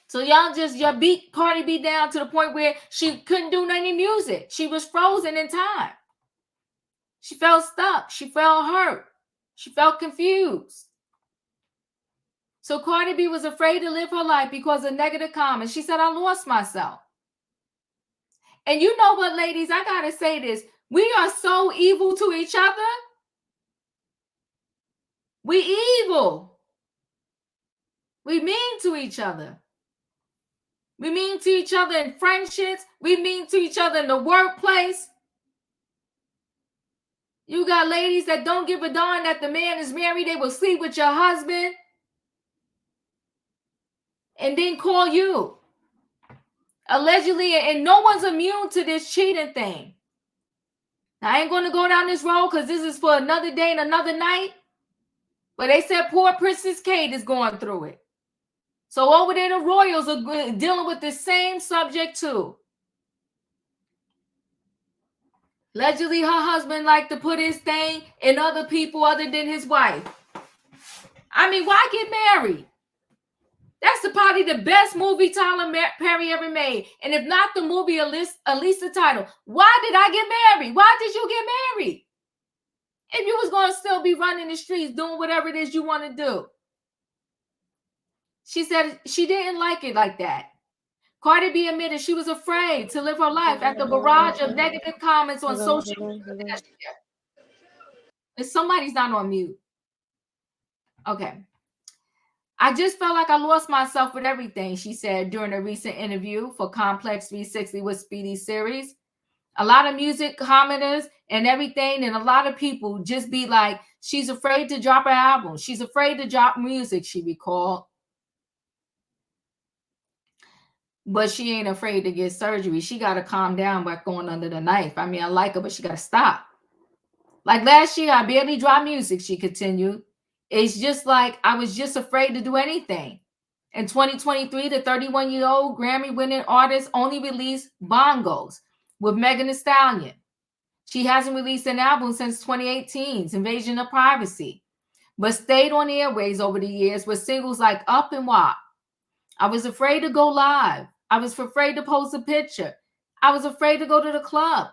So y'all beat Cardi B down to the point where she couldn't do any music. She was frozen in time. She felt stuck. She felt hurt. She felt confused. So Cardi B was afraid to live her life because of negative comments. She said, I lost myself. And you know what, ladies? I got to say this. We are so evil to each other. We evil. We mean to each other. We mean to each other in friendships. We mean to each other in the workplace. You got ladies that don't give a darn that the man is married. They will sleep with your husband and then call you. Allegedly, and no one's immune to this cheating thing. Now, I ain't going to go down this road because this is for another day and another night. But they said poor Princess Kate is going through it. So over there, the royals are dealing with the same subject too. Allegedly, her husband liked to put his thing in other people other than his wife. I mean, why get married? That's probably the best movie Tyler Perry ever made. And if not the movie, at least the title. Why did I get married? Why did you get married? If you was going to still be running the streets, doing whatever it is you want to do. She said she didn't like it like that. Cardi B admitted she was afraid to live her life after a barrage of negative comments on social media. If somebody's not on mute. Okay. I just felt like I lost myself with everything, she said during a recent interview for Complex 360 with Speedy series. A lot of music commenters and everything, and a lot of people just be like, she's afraid to drop her album. She's afraid to drop music, she recalled. But she ain't afraid to get surgery. She got to calm down by going under the knife. I mean, I like her, but she got to stop. Like last year, I barely dropped music, she continued. It's just like I was just afraid to do anything. In 2023, the 31-year-old Grammy-winning artist only released Bongos with Megan Thee Stallion. She hasn't released an album since 2018's Invasion of Privacy, but stayed on the airways over the years with singles like Up and WAP. I was afraid to go live. I was afraid to post a picture. I was afraid to go to the club.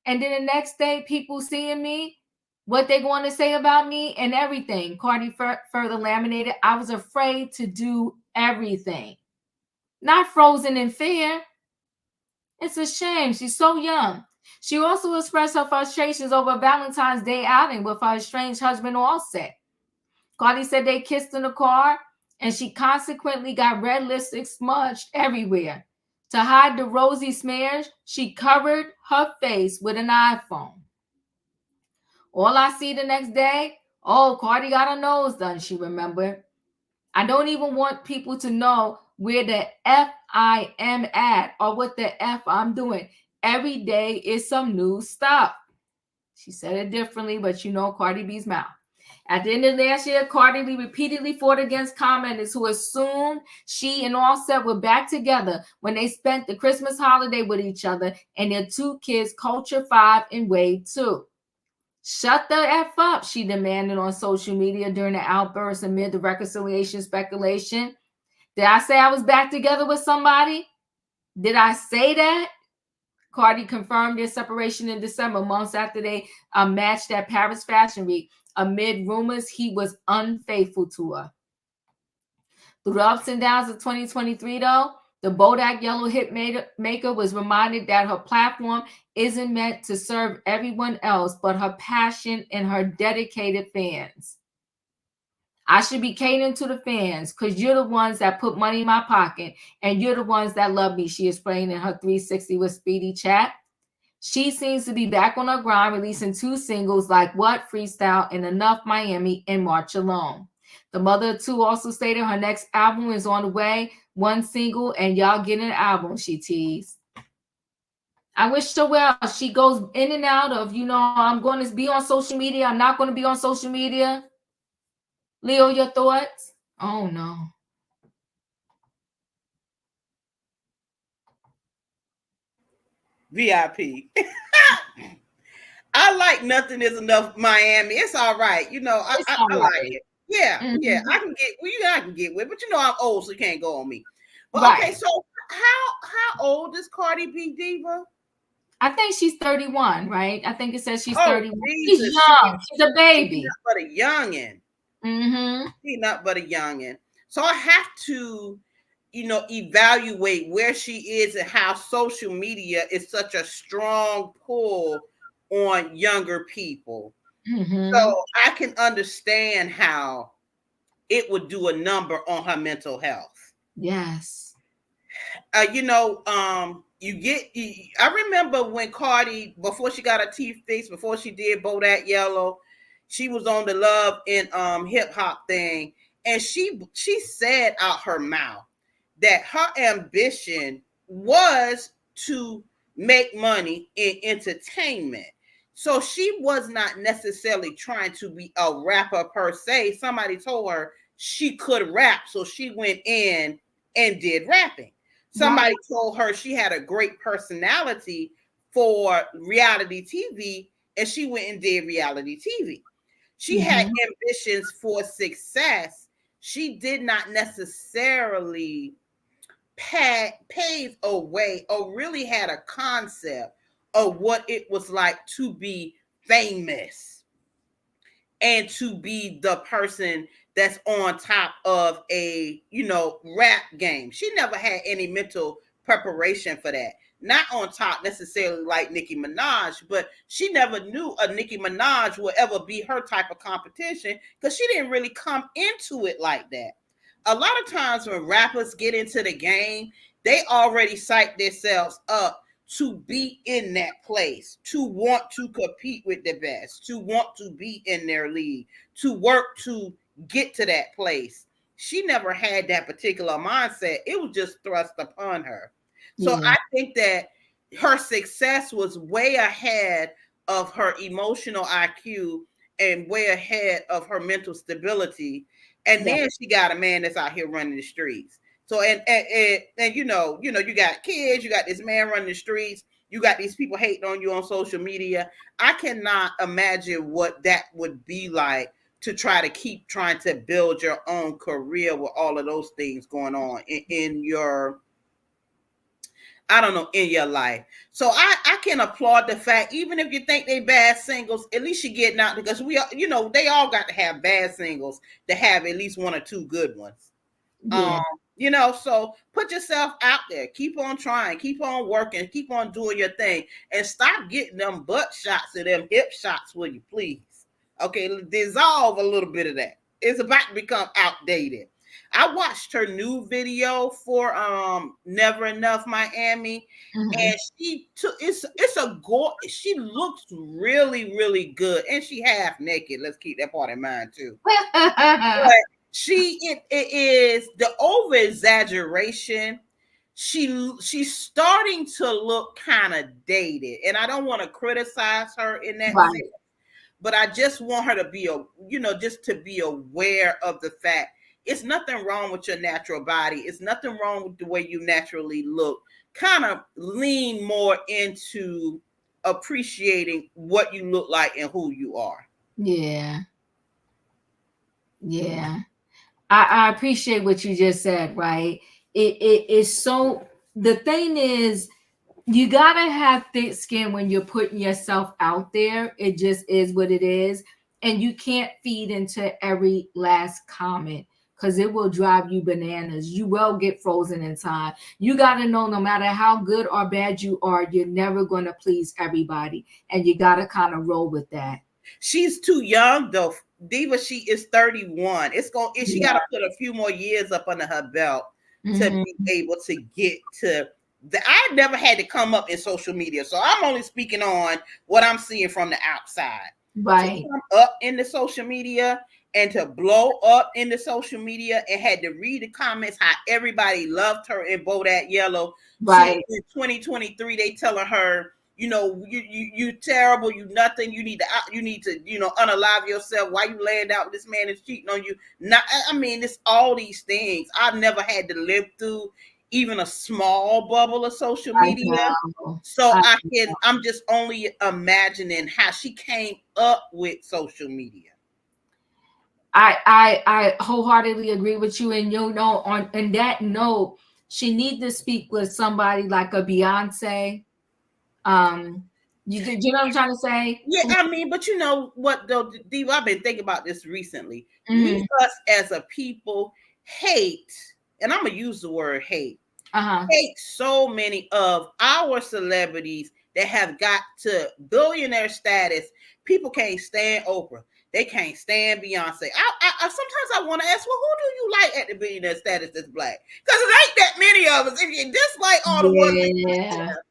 And then the next day, people seeing me, what they going to say about me and everything. Cardi further laminated, I was afraid to do everything. Not frozen in fear. It's a shame. She's so young. She also expressed her frustrations over Valentine's Day outing with her estranged husband Offset. Cardi said they kissed in the car, and she consequently got red lipstick smudged everywhere. To hide the rosy smears, she covered her face with an iPhone. All I see the next day, oh, Cardi got her nose done, she remembered. I don't even want people to know where the F I am at or what the F I'm doing. Every day is some new stuff. She said it differently, but you know Cardi B's mouth. At the end of last year, Cardi B repeatedly fought against commenters who assumed she and Offset were back together when they spent the Christmas holiday with each other and their two kids, Culture 5 and Wave 2. Shut the F up, she demanded on social media during the outburst amid the reconciliation speculation. Did I say I was back together with somebody? Did I say that? Cardi confirmed their separation in December, months after they matched at Paris Fashion Week, amid rumors he was unfaithful to her. Through the ups and downs of 2023, though, the Bodak Yellow hit maker was reminded that her platform isn't meant to serve everyone else, but her passion and her dedicated fans. I should be catering to the fans because you're the ones that put money in my pocket and you're the ones that love me, she explained in her 360 with Speedy chat. She seems to be back on her grind, releasing 2 singles like What, Freestyle, and Enough Miami in March alone. The mother of 2 also stated her next album is on the way, 1 single, and y'all get an album, she teased. I wish her well. She goes in and out of, I'm going to be on social media. I'm not going to be on social media. Leo, your thoughts? Oh, no. VIP. I like Nothing Is Enough Miami. It's all right. I like it. Yeah, yeah. I can get with, but I'm old, so you can't go on me. But right. Okay, so how old is Cardi B, Diva? I think she's 31, right? I think it says she's 31. Jesus. She's young. She's a baby. She's not but a youngin'. Mm-hmm. She's not but a youngin'. So I have to, evaluate where she is and how social media is such a strong pull on younger people. Mm-hmm. So I can understand how it would do a number on her mental health. Yes. I remember when Cardi, before she got her teeth fixed, before she did Bodak Yellow, she was on the Love and Hip Hop thing, and she said out her mouth that her ambition was to make money in entertainment. So she was not necessarily trying to be a rapper per se. Somebody told her she could rap, so she went in and did rapping. Somebody told her she had a great personality for reality TV, and she went and did reality TV. She had ambitions for success. She did not necessarily pave a way or really had a concept of what it was like to be famous and to be the person that's on top of a rap game. She never had any mental preparation for that. Not on top necessarily like Nicki Minaj, but she never knew a Nicki Minaj would ever be her type of competition because she didn't really come into it like that. A lot of times when rappers get into the game, they already psych themselves up to be in that place, to want to compete with the best, to want to be in their league, to work to get to that place. She never had that particular mindset. It was just thrust upon her. So I think that her success was way ahead of her emotional IQ and way ahead of her mental stability. And then she got a man that's out here running the streets. So and you got kids, you got this man running the streets, you got these people hating on you on social media. I cannot imagine what that would be like to try to keep trying to build your own career with all of those things going on in your, I don't know, in your life. So I can applaud the fact, even if you think they bad singles, at least you're getting out, because we are, they all got to have bad singles to have at least one or two good ones. So put yourself out there, keep on trying, keep on working, keep on doing your thing, and stop getting them butt shots and them hip shots, will you please? Okay, dissolve a little bit of that. It's about to become outdated. I watched her new video for Never Enough Miami, and she took it's a gore. She looks really, really good, and she half naked. Let's keep that part in mind too. But it is the over exaggeration. She's starting to look kind of dated, and I don't want to criticize her in that sense, but I just want her to be just to be aware of the fact it's nothing wrong with your natural body. It's nothing wrong with the way you naturally look. Kind of lean more into appreciating what you look like and who you are. Yeah. I appreciate what you just said, right? It is so, the thing is, you gotta have thick skin when you're putting yourself out there. It just is what it is. And you can't feed into every last comment because it will drive you bananas. You will get frozen in time. You gotta know, no matter how good or bad you are, you're never gonna please everybody. And you gotta kind of roll with that. She's too young though. Diva, she is 31. She got to put a few more years up under her belt to be able to get to I never had to come up in social media, so I'm only speaking on what I'm seeing from the outside. Right. To come up in the social media and to blow up in the social media and had to read the comments how everybody loved her in Bodak Yellow. Right. In 2023, they telling her, you terrible, you nothing. You need to unalive yourself. Why you laying out with this man is cheating on you? It's all these things. I've never had to live through even a small bubble of social media. So I'm just only imagining how she came up with social media. I wholeheartedly agree with you. And on that note, she needs to speak with somebody like a Beyonce. You know what I'm trying to say? Yeah, but you know what though, Diva, I've been thinking about this recently. We, us as a people, hate, and I'm gonna use the word hate, hate so many of our celebrities that have got to billionaire status. People can't stand Oprah. They can't stand Beyonce. I sometimes I want to ask, well, who do you like at the billionaire status that's black? Because it ain't that many of us. If you dislike all the ones that you Yeah. share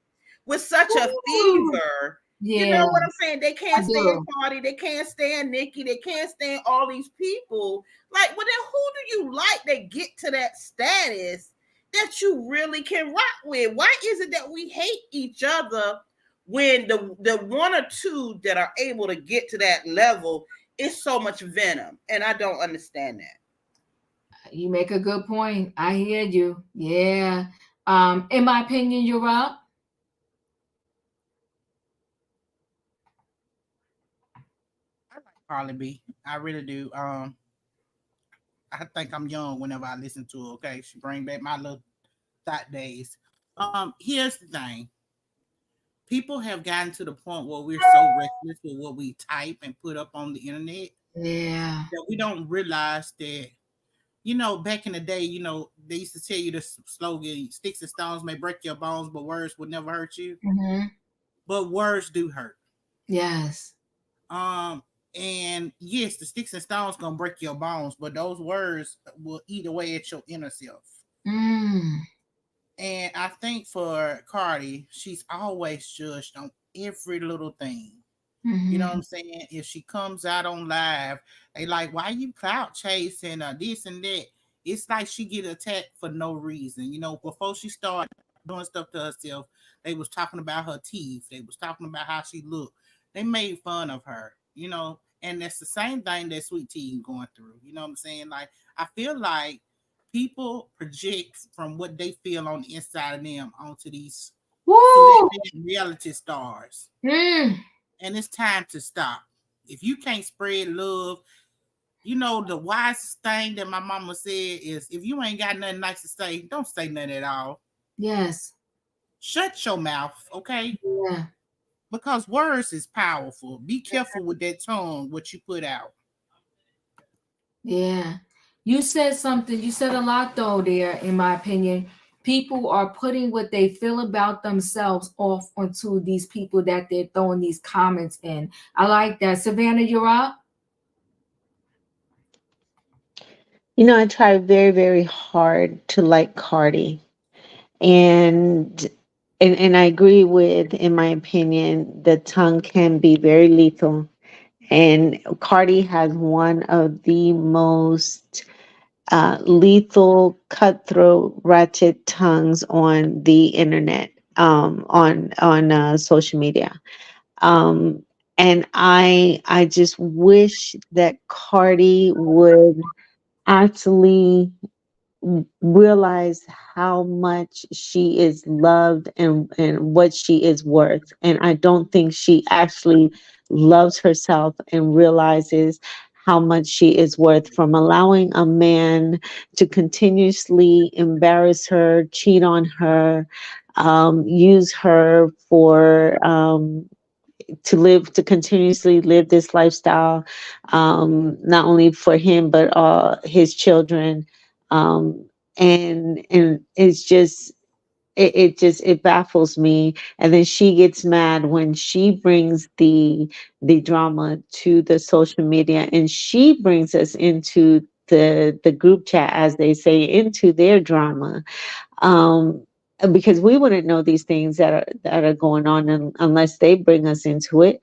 with such a Ooh. fever, you Yeah. know what I'm saying? They I can't stand do. Cardi. They can't stand Nicki. They can't stand all these people. Like, well, then who do you like that get to that status that you really can rock with? Why is it that we hate each other when the one or two that are able to get to that level is so much venom? And I don't understand that. You make a good point. I hear you. Yeah. In my opinion, you're up. I like Carly B. I really do. I think I'm young whenever I listen to her. Okay, she bring back my little thought days. Here's the thing. People have gotten to the point where we're so reckless with what we type and put up on the internet Yeah. that we don't realize that, back in the day, they used to tell you the slogan, sticks and stones may break your bones, but words would never hurt you. Mm-hmm. But words do hurt. Yes. And yes, the sticks and stones gonna break your bones, but those words will eat away at your inner self. Mm. And I think for Cardi, she's always judged on every little thing. Mm-hmm. You know what I'm saying? If she comes out on live, they like, why you clout chasing this and that? It's like she get attacked for no reason. Before she started doing stuff to herself, they was talking about her teeth. They was talking about how she looked. They made fun of her, and that's the same thing that Sweet Tea going through. You know what I'm saying? Like, I feel like people project from what they feel on the inside of them onto these celebrity reality stars. Mm. And it's time to stop. If you can't spread love, the wisest thing that my mama said is, if you ain't got nothing nice to say, don't say nothing at all. Yes. Shut your mouth, okay? Yeah. Because words is powerful. Be careful with that tongue, what you put out. Yeah. You said something, you said a lot though there, in my opinion. People are putting what they feel about themselves off onto these people that they're throwing these comments in. I like that. Savannah, you're up. I try very, very hard to like Cardi. And and I agree with, in my opinion, the tongue can be very lethal. And Cardi has one of the most lethal, cutthroat, ratchet tongues on the internet, on social media. Um, and I just wish that Cardi would actually realize how much she is loved, and what she is worth. And I don't think she actually loves herself and realizes how much she is worth, from allowing a man to continuously embarrass her, cheat on her, use her for to continuously live this lifestyle, not only for him but his children. um, and it's just, it baffles me. And then she gets mad when she brings the drama to the social media, and she brings us into the group chat, as they say, into their drama. um because we wouldn't know these things that are going on, unless they bring us into it.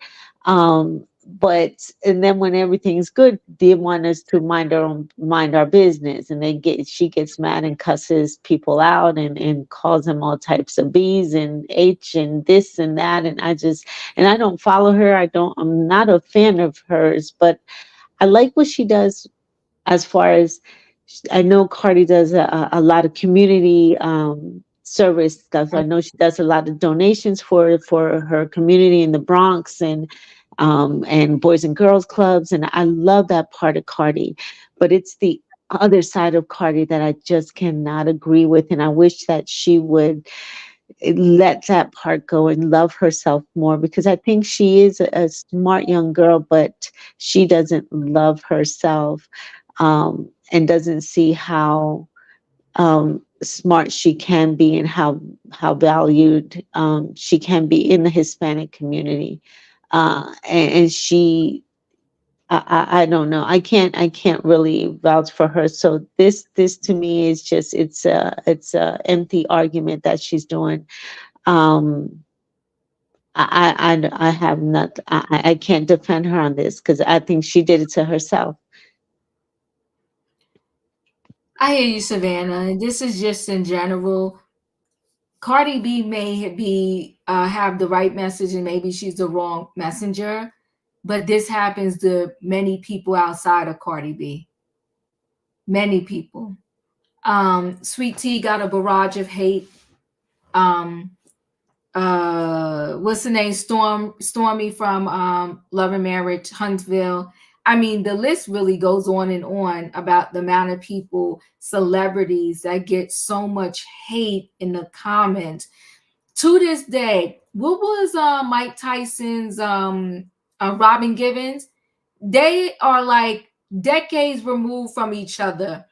But and then when everything's good, they want us to mind our business, and she gets mad and cusses people out, and calls them all types of B's and H and this and that. And I don't follow her. I'm not a fan of hers, but I like what she does. As far as, I know Cardi does a lot of community service stuff. I know she does a lot of donations for her community in the Bronx, and Boys and Girls Clubs, and I love that part of Cardi. But it's the other side of Cardi that I just cannot agree with, and I wish that she would let that part go and love herself more, because I think she is a smart young girl, but she doesn't love herself, and doesn't see how smart she can be, and how valued she can be in the Hispanic community. And she I don't know. I can't really vouch for her. So this to me is just it's a empty argument that she's doing. Um, I have not. I can't defend her on this because I think she did it to herself. I hear you, Savannah. This is just in general. Cardi B may be have the right message and maybe she's the wrong messenger, but this happens to many people outside of Cardi B. Many people. Sweet Tea got a barrage of hate. Um, what's the name? Stormy from Love and Marriage, Huntsville. I mean, the list really goes on and on about the amount of people, celebrities that get so much hate in the comments. To this day, what was Mike Tyson's Robin Givens? They are like decades removed from each other.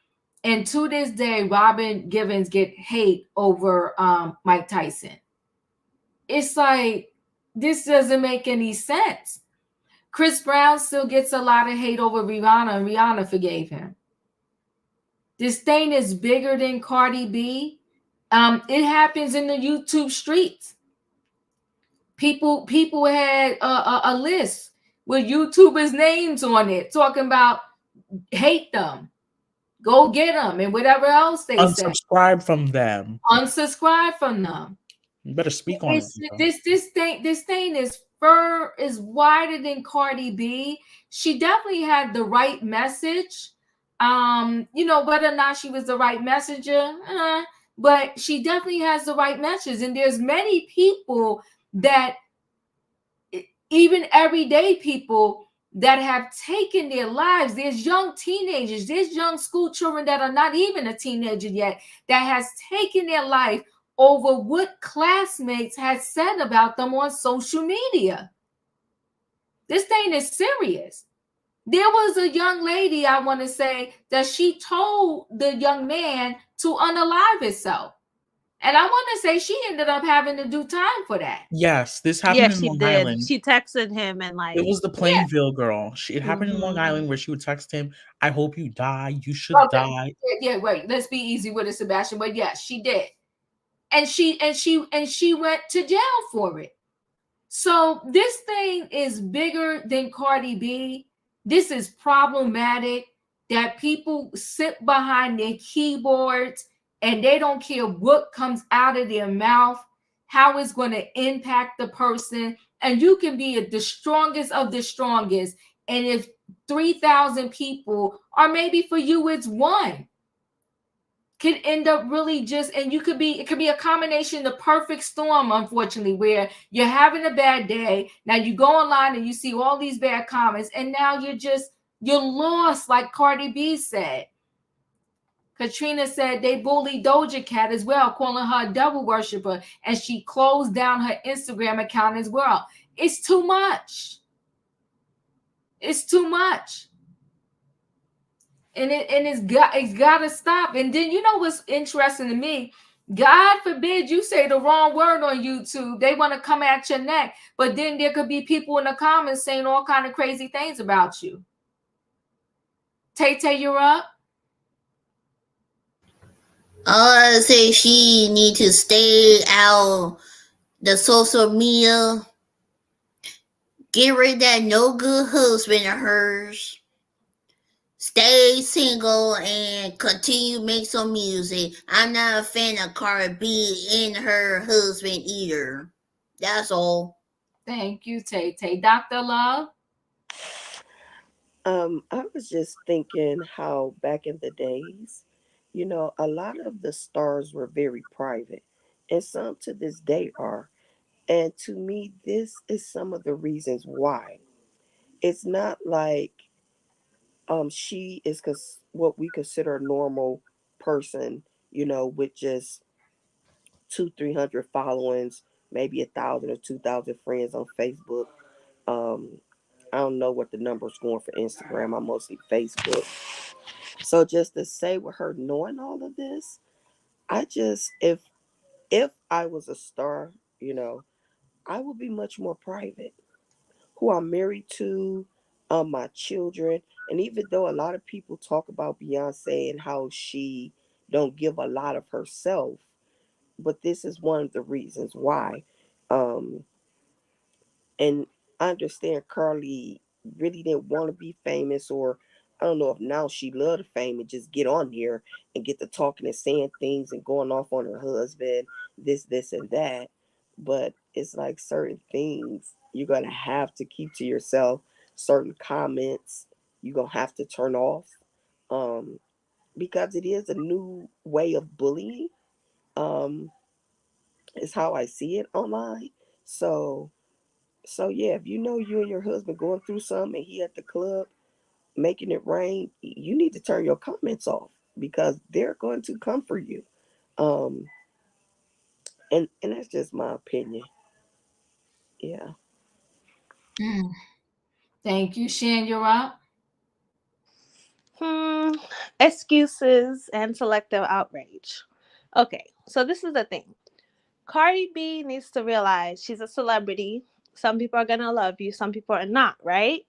And to this day, Robin Givens get hate over Mike Tyson. It's like, this doesn't make any sense. Chris Brown still gets a lot of hate over Rihanna, and Rihanna forgave him. This thing is bigger than Cardi B. It happens in the YouTube streets. People had a list with YouTubers' names on it, talking about hate them, go get them, and whatever else they say. Unsubscribe from them. Unsubscribe from them. You better speak on it. This thing is wider than Cardi B. She definitely had the right message. Whether or not she was the right messenger, but she definitely has the right message. And there's many people that, even everyday people, that have taken their lives. There's young teenagers, there's young school children that are not even a teenager yet, that has taken their life over what classmates had said about them on social media. This thing is serious. There was a young lady, I want to say, that she told the young man to unalive himself. And I want to say she ended up having to do time for that. Yes, this happened in she Long did. Island. She texted him and like, It was the Plainville girl. It happened in Long Island where she would text him, "I hope you die. You should die." Yeah, wait. Let's be easy with it, Sebastian. But yes, she did, and she went to jail for it. So this thing is bigger than Cardi B. This is problematic that people sit behind their keyboards and they don't care what comes out of their mouth, how it's going to impact the person. And you can be the strongest of the strongest. And if 3,000 people, or maybe for you, it's one, could end up really just, and it could be a combination, the perfect storm, unfortunately, where you're having a bad day. Now you go online and you see all these bad comments, and now you're lost, like Cardi B said. Katrina said they bullied Doja Cat as well, calling her a devil worshiper, and she closed down her Instagram account as well. It's too much. It's too much. And it's got to stop. And then, you know what's interesting to me? God forbid you say the wrong word on YouTube. They want to come at your neck. But then there could be people in the comments saying all kind of crazy things about you. Tay, you're up. I say she need to stay out the social media. Get rid of that no good husband of hers. Stay single and continue to make some music. I'm not a fan of Cardi B and her husband either. That's all. Thank you, Tay. Dr. Love? I was just thinking how back in the days, a lot of the stars were very private, and some to this day are. And to me, this is some of the reasons why. It's not like she is what we consider a normal person, with just 200-300 followings, maybe 1,000 or 2,000 friends on Facebook. I don't know what the number's going for Instagram. I'm mostly Facebook. So just to say with her knowing all of this, I just if I was a star, I would be much more private. Who I'm married to, my children. And even though a lot of people talk about Beyonce and how she don't give a lot of herself, but this is one of the reasons why. Um, and I understand Carly really didn't want to be famous, or I don't know if now she loved the fame and just get on here and get to talking and saying things and going off on her husband, this, and that. But it's like certain things you're gonna have to keep to yourself. Certain comments you're gonna have to turn off, um, because it is a new way of bullying. Um, is how I see it online. So yeah, if you know you and your husband going through something and he at the club making it rain, you need to turn your comments off because they're going to come for you. Um, and that's just my opinion. Yeah. Thank you, Shan. You're up. Excuses and selective outrage. Okay, so this is the thing. Cardi B needs to realize she's a celebrity. Some people are gonna love you, some people are not, right?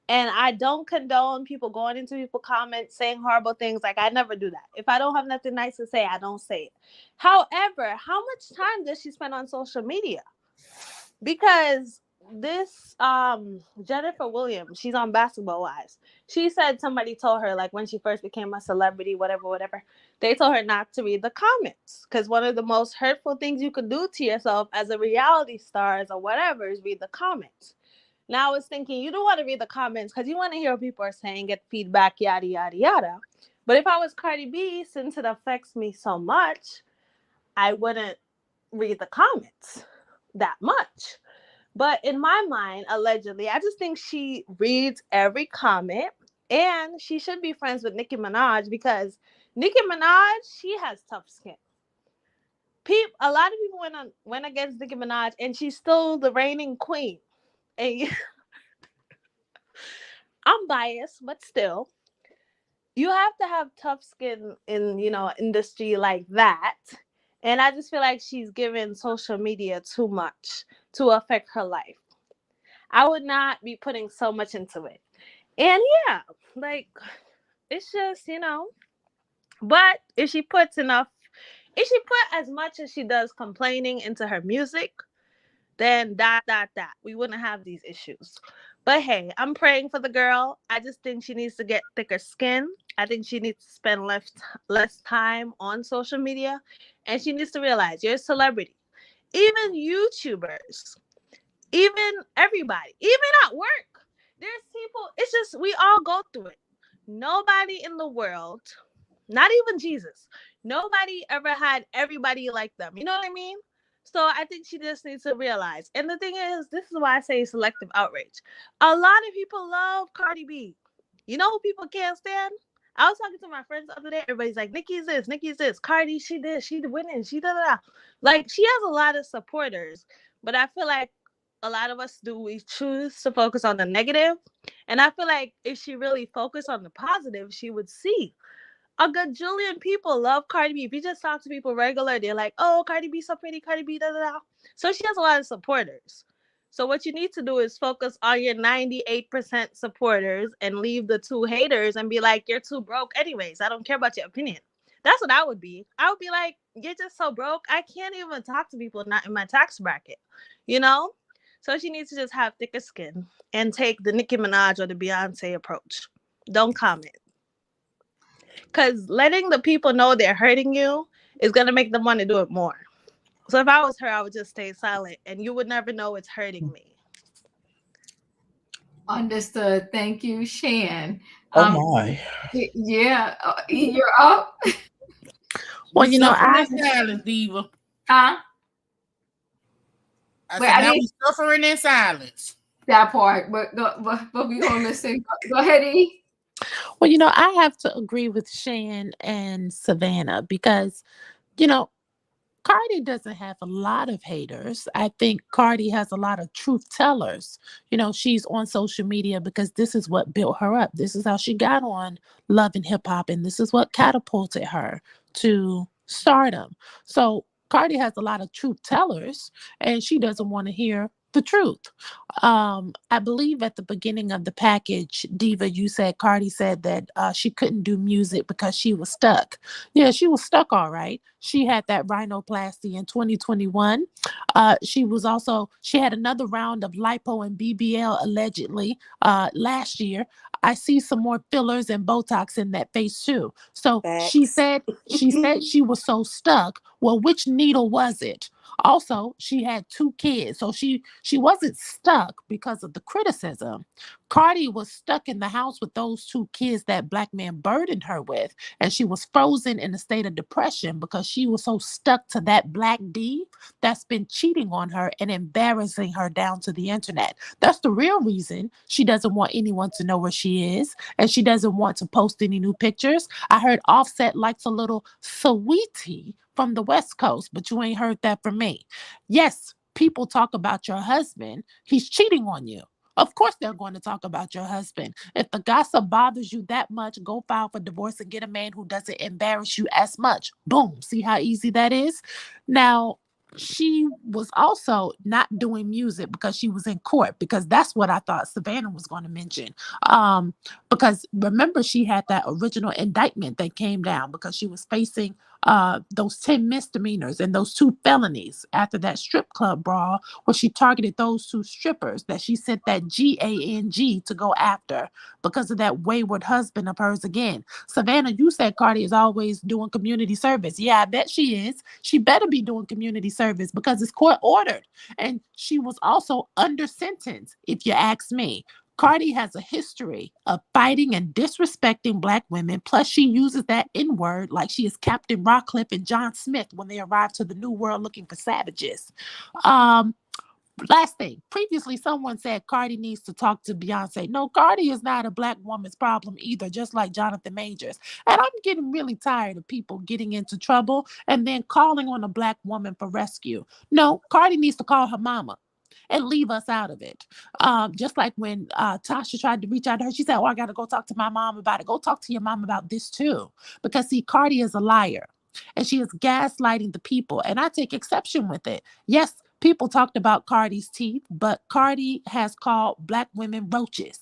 And I don't condone people going into people's comments saying horrible things. Like, I never do that. If I don't have nothing nice to say, I don't say it. However, how much time does she spend on social media? Because this Jennifer Williams, she's on Basketball Wives. She said somebody told her, like, when she first became a celebrity, whatever, they told her not to read the comments, because one of the most hurtful things you could do to yourself as a reality star or whatever is read the comments. Now I was thinking, you don't want to read the comments because you want to hear what people are saying, get feedback, yada yada yada. But if I was Cardi B, since it affects me so much, I wouldn't read the comments that much. But in my mind, allegedly, I just think she reads every comment, and she should be friends with Nicki Minaj, because Nicki Minaj, she has tough skin. A lot of people went against Nicki Minaj, and she's still the reigning queen. And I'm biased, but still, you have to have tough skin in, industry like that. And I just feel like she's given social media too much to affect her life. I would not be putting so much into it. And yeah, like, it's just, but if she put as much as she does complaining into her music, then we wouldn't have these issues. But hey, I'm praying for the girl. I just think she needs to get thicker skin. I think she needs to spend less time on social media, and she needs to realize you're a celebrity. Even YouTubers, even everybody, even at work, there's people. It's just, we all go through it. Nobody in the world, not even Jesus, nobody ever had everybody like them. You know what I mean? So I think she just needs to realize. And the thing is, this is why I say selective outrage. A lot of people love Cardi B. You know who people can't stand? I was talking to my friends the other day. Everybody's like, Nicki's this. Cardi, she winning, she da. Like, she has a lot of supporters, but I feel like a lot of us we choose to focus on the negative. And I feel like if she really focused on the positive, she would see a gajillion people love Cardi B. If you just talk to people regular, they're like, oh, Cardi B so pretty, Cardi B, da da da. So she has a lot of supporters. So what you need to do is focus on your 98% supporters and leave the 2 haters and be like, you're too broke anyways. I don't care about your opinion. That's what I would be. I would be like, you're just so broke. I can't even talk to people not in my tax bracket, you know? So she needs to just have thicker skin and take the Nicki Minaj or the Beyonce approach. Don't comment. Because letting the people know they're hurting you is going to make them want to do it more. So if I was her, I would just stay silent, and you would never know it's hurting me. Understood. Thank you, Shan. Oh my. Yeah, you're up. Well, I silence, Diva. Huh? I said, now we suffering in silence. That part, but we gonna listen. Go ahead, E. Well, I have to agree with Shan and Savannah because, Cardi doesn't have a lot of haters. I think Cardi has a lot of truth tellers. She's on social media because this is what built her up. This is how she got on Love and Hip Hop, and this is what catapulted her to stardom. So Cardi has a lot of truth tellers, and she doesn't want to hear the truth. I believe at the beginning of the package, Diva, you said Cardi said that she couldn't do music because she was stuck. Yeah, she was stuck, all right. She had that rhinoplasty in 2021. She had another round of lipo and BBL allegedly last year. I see some more fillers and Botox in that face too. So Facts. she said she was so stuck. Well, which needle was it? Also, she had 2 kids, so she wasn't stuck because of the criticism. Cardi was stuck in the house with those 2 kids that black man burdened her with, and she was frozen in a state of depression because she was so stuck to that black D that's been cheating on her and embarrassing her down to the internet. That's the real reason she doesn't want anyone to know where she is, and she doesn't want to post any new pictures. I heard Offset likes a little sweetie from the West Coast, but you ain't heard that from me. Yes, people talk about your husband. He's cheating on you. Of course, they're going to talk about your husband. If the gossip bothers you that much, go file for divorce and get a man who doesn't embarrass you as much. Boom. See how easy that is? Now, she was also not doing music because she was in court, because that's what I thought Savannah was going to mention. Because remember, she had that original indictment that came down because she was facing those 10 misdemeanors and those 2 felonies after that strip club brawl where she targeted those 2 strippers that she sent that GANG to go after because of that wayward husband of hers again. Savannah, you said Cardi is always doing community service. Yeah, I bet she is. She better be doing community service because it's court ordered. And she was also under sentence, if you ask me. Cardi has a history of fighting and disrespecting black women. Plus, she uses that N-word like she is Captain Rockcliffe and John Smith when they arrive to the New World looking for savages. Last thing, previously someone said Cardi needs to talk to Beyonce. No, Cardi is not a black woman's problem either, just like Jonathan Majors. And I'm getting really tired of people getting into trouble and then calling on a black woman for rescue. No, Cardi needs to call her mama and leave us out of it. Just like when Tasha tried to reach out to her, she said, oh, I got to go talk to my mom about it. Go talk to your mom about this too. Because see, Cardi is a liar and she is gaslighting the people. And I take exception with it. Yes, people talked about Cardi's teeth, but Cardi has called black women roaches.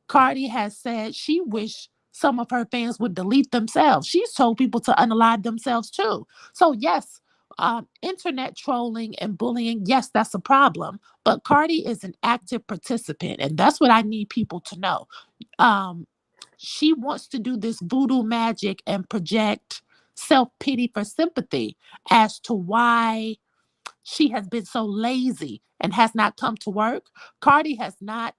Cardi has said she wished some of her fans would delete themselves. She's told people to unalive themselves too. So yes, internet trolling and bullying, yes, that's a problem. But Cardi is an active participant, and that's what I need people to know. She wants to do this voodoo magic and project self-pity for sympathy as to why she has been so lazy and has not come to work. Cardi has not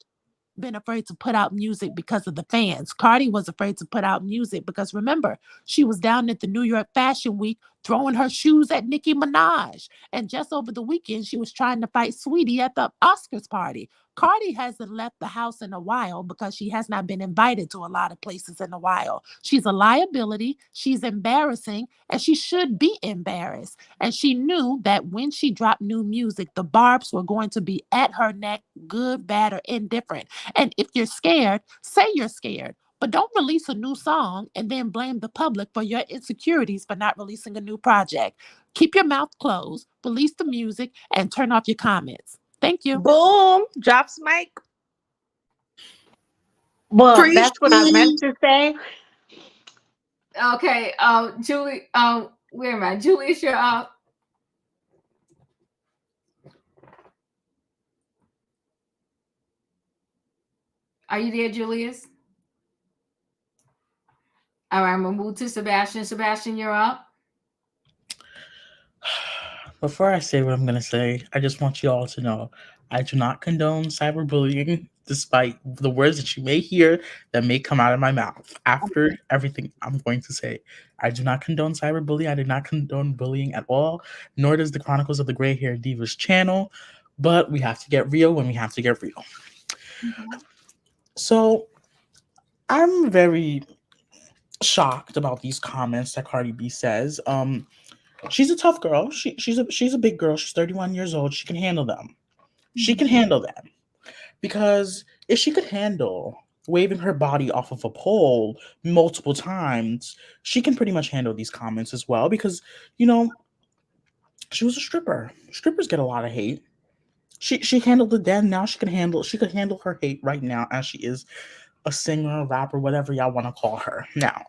been afraid to put out music because of the fans. Cardi was afraid to put out music because remember, she was down at the New York Fashion Week throwing her shoes at Nicki Minaj. And just over the weekend, she was trying to fight Sweetie at the Oscars party. Cardi hasn't left the house in a while because she has not been invited to a lot of places in a while. She's a liability, she's embarrassing, and she should be embarrassed. And she knew that when she dropped new music, the barbs were going to be at her neck, good, bad, or indifferent. And if you're scared, say you're scared. But don't release a new song and then blame the public for your insecurities for not releasing a new project. Keep your mouth closed, release the music, and turn off your comments. Thank you. Boom. Drops mic. Well, that's what I meant to say. Okay, Julie, wait a minute. Julius, you're up. Are you there, Julius? All right, I'm gonna move to Sebastian. Sebastian, you're up. Before I say what I'm going to say, I just want you all to know I do not condone cyberbullying, despite the words that you may hear that may come out of my mouth after everything I'm going to say. I do not condone cyberbullying. I do not condone bullying at all, nor does the Chronicles of the Gray Hair Divas channel, but we have to get real when we have to get real. So I'm very shocked about these comments that Cardi B says. She's a tough girl. She's a big girl. She's 31 years old. She can handle them. She can handle them. Because if she could handle waving her body off of a pole multiple times, she can pretty much handle these comments as well. Because, you know, she was a stripper. Strippers get a lot of hate. She handled it then. Now she could handle her hate right now as she is a singer, a rapper, whatever y'all want to call her. Now,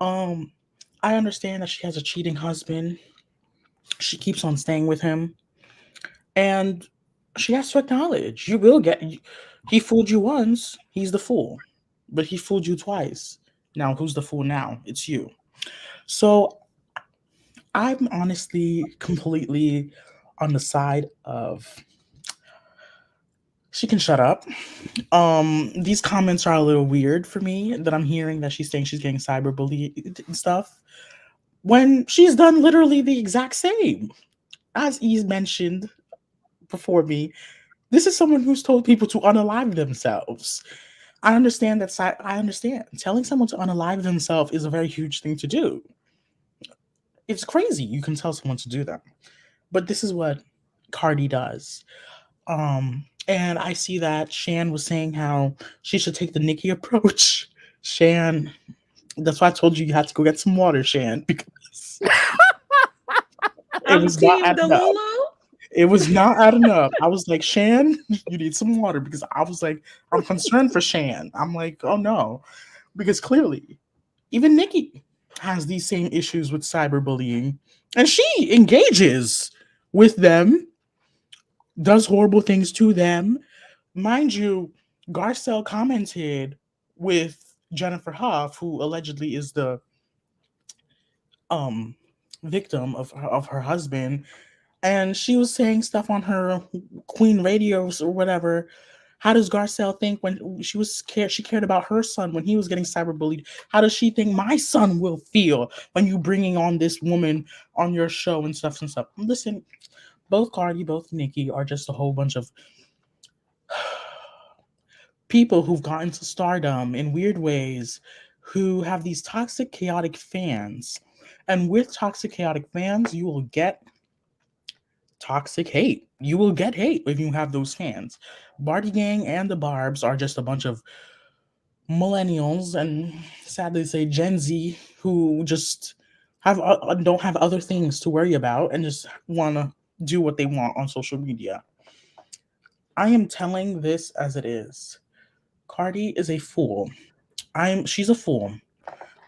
I understand that she has a cheating husband. She keeps on staying with him, and she has to acknowledge you will get. He fooled you once. He's the fool, but he fooled you twice. Now, who's the fool now? It's you. So I'm honestly completely on the side of she can shut up. These comments are a little weird for me that I'm hearing that she's saying she's getting cyberbullied and stuff when she's done literally the exact same. As Eve mentioned before me, this is someone who's told people to unalive themselves. I understand that. I understand telling someone to unalive themselves is a very huge thing to do. It's crazy. You can tell someone to do that, but this is what Cardi does. And I see that Shan was saying how she should take the Nicki approach. Shan, that's why I told you had to go get some water, Shan, because it was not adding up. It was not adding up. I was like, Shan, you need some water, because I was like, I'm concerned for Shan. I'm like, oh no, because clearly, even Nicki has these same issues with cyberbullying, and she engages with them, does horrible things to them. Mind you, Garcelle commented with Jennifer Huff, who allegedly is the victim of her husband, and she was saying stuff on her Queen radios or whatever. How does Garcelle think when she was scared? She cared about her son when he was getting cyberbullied. How does she think my son will feel when you bringing on this woman on your show and stuff and stuff? Listen, both Cardi, both Nicki are just a whole bunch of people who've gotten to stardom in weird ways, who have these toxic, chaotic fans. And with toxic, chaotic fans, you will get toxic hate. You will get hate if you have those fans. Barty Gang and the Barbs are just a bunch of millennials and sadly to say Gen Z who just have don't have other things to worry about and just want to do what they want on social media. I am telling this as it is. Cardi is a fool. She's a fool.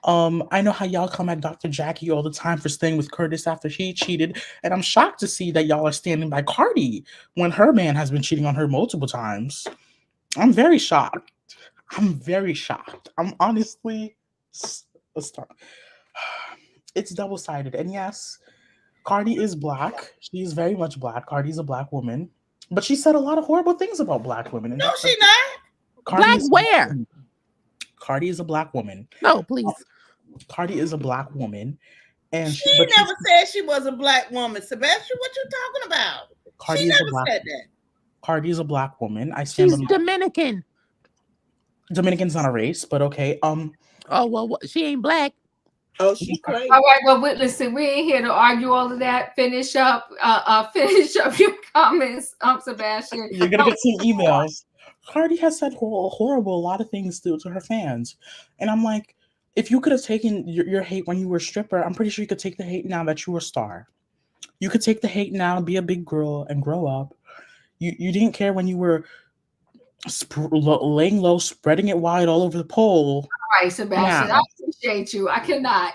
I know how y'all come at Dr. Jackie all the time for staying with Curtis after he cheated, and I'm shocked to see that y'all are standing by Cardi when her man has been cheating on her multiple times. I'm very shocked. I'm very shocked. I'm honestly it's double-sided. And yes, Cardi is black. She is very much black. Cardi's a black woman. But she said a lot of horrible things about black women. No, she not. Black where? Cardi is a black woman. No, please. Cardi is a black woman. And she never said she was a black woman. Sebastian, what you talking about? Cardi she is never said that. Cardi is a black woman. She's Dominican. Dominican's not a race, but okay. Oh well, she ain't black. Oh, she crazy. All right, well, listen, we ain't here to argue all of that. Finish up your comments, Sebastian. You're gonna get some emails. Cardi has said horrible, a lot of things to her fans, and I'm like, if you could have taken your hate when you were a stripper, I'm pretty sure you could take the hate now that you're a star. You could take the hate now, be a big girl, and grow up. You didn't care when you were laying low, spreading it wide all over the pole. All right, Sebastian, I appreciate you. I cannot.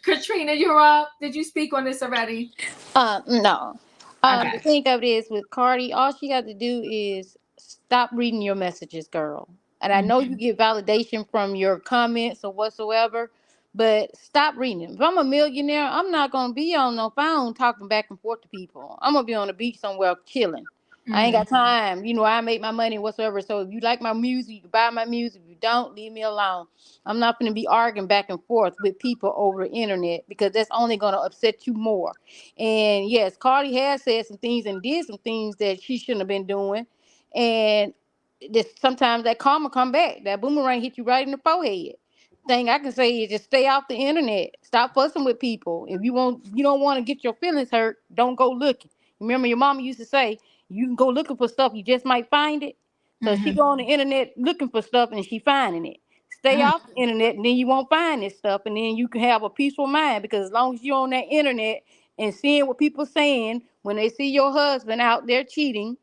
Katrina, you're up. Did you speak on this already? No. The thing of it is with Cardi, all she got to do is stop reading your messages, girl. And I know you get validation from your comments or whatsoever, but stop reading them. If I'm a millionaire, I'm not going to be on no phone talking back and forth to people. I'm going to be on the beach somewhere chilling. I ain't got time. You know, I make my money whatsoever. So if you like my music, you can buy my music. If you don't, leave me alone. I'm not going to be arguing back and forth with people over the internet because that's only going to upset you more. And yes, Cardi has said some things and did some things that she shouldn't have been doing. And sometimes that karma come back. That boomerang hit you right in the forehead. Thing I can say is just stay off the internet. Stop fussing with people. If you don't want to get your feelings hurt, don't go looking. Remember your mama used to say, you can go looking for stuff, you just might find it. So she go on the internet looking for stuff and she finding it. Stay off the internet and then you won't find this stuff and then you can have a peaceful mind because as long as you're on that internet, and seeing what people saying when they see your husband out there cheating,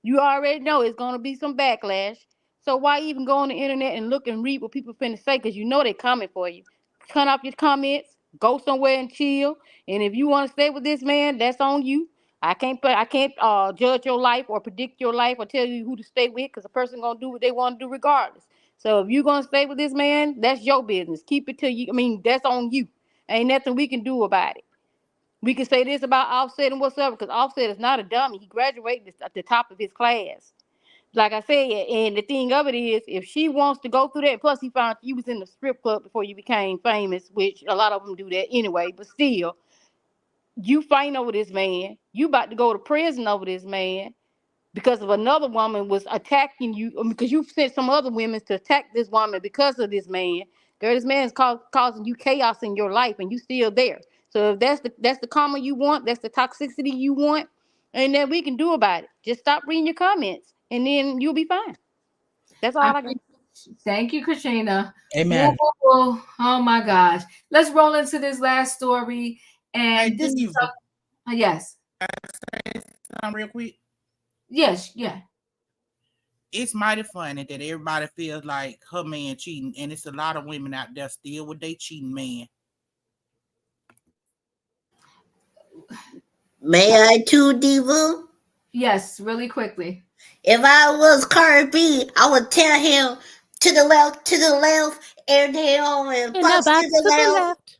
you already know it's going to be some backlash. So why even go on the internet and look and read what people finna say? Because you know they coming for you. Turn off your comments, go somewhere and chill. And if you want to stay with this man, that's on you. I can't judge your life or predict your life or tell you who to stay with, because a person gonna do what they want to do regardless. So if you gonna stay with this man, that's your business. Keep it to you. I mean, that's on you. Ain't nothing we can do about it. We can say this about Offset and whatsoever, because Offset is not a dummy. He graduated at the top of his class. Like I said, and the thing of it is, if she wants to go through that, plus he found you was in the strip club before you became famous, which a lot of them do that anyway, but still, you fighting over this man. You about to go to prison over this man because of another woman was attacking you, because you sent some other women to attack this woman because of this man. Girl, this man's causing you chaos in your life, and you still there. So if that's the karma you want, that's the toxicity you want, ain't that we can do about it. Just stop reading your comments, and then you'll be fine. That's all I got. Thank you, Katrina. Amen. Whoa. Oh my gosh. Let's roll into this last story. And Hey, this Diva. is yes. Real quick. Yes, yeah. It's mighty funny that everybody feels like her man cheating, and it's a lot of women out there still with their cheating man. May I too, Diva? Yes, really quickly. If I was Cardi B, I would tell him to the left, and then and box to the left.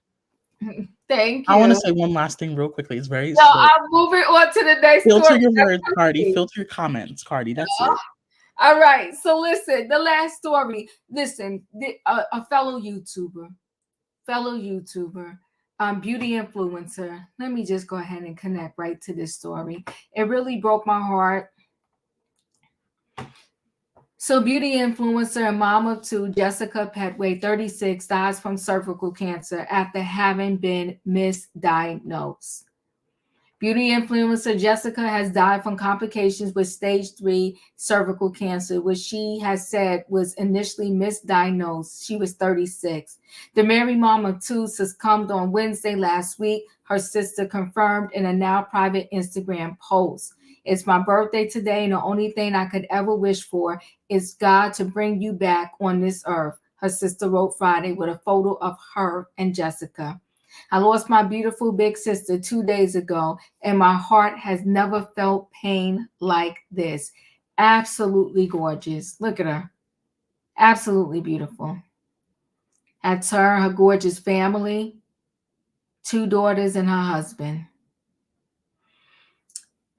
Thank you. I want to say one last thing real quickly. It's very No, short. I'm moving on to the next Filter story. your words, Cardi. Filter your comments, Cardi. That's it. All right. So listen, the last story. Listen, a fellow YouTuber, beauty influencer. Let me just go ahead and connect right to this story. It really broke my heart. So beauty influencer and mom of two, Jessica Pettway, 36, dies from cervical cancer after having been misdiagnosed. Beauty influencer Jessica has died from complications with stage 3 cervical cancer, which she has said was initially misdiagnosed. She was 36. The married mom of two succumbed on Wednesday last week, her sister confirmed in a now private Instagram post. It's my birthday today, and the only thing I could ever wish for is God to bring you back on this earth, her sister wrote Friday with a photo of her and Jessica. I lost my beautiful big sister 2 days ago, and my heart has never felt pain like this. Absolutely gorgeous. Look at her. Absolutely beautiful. That's her gorgeous family, 2 daughters, and her husband.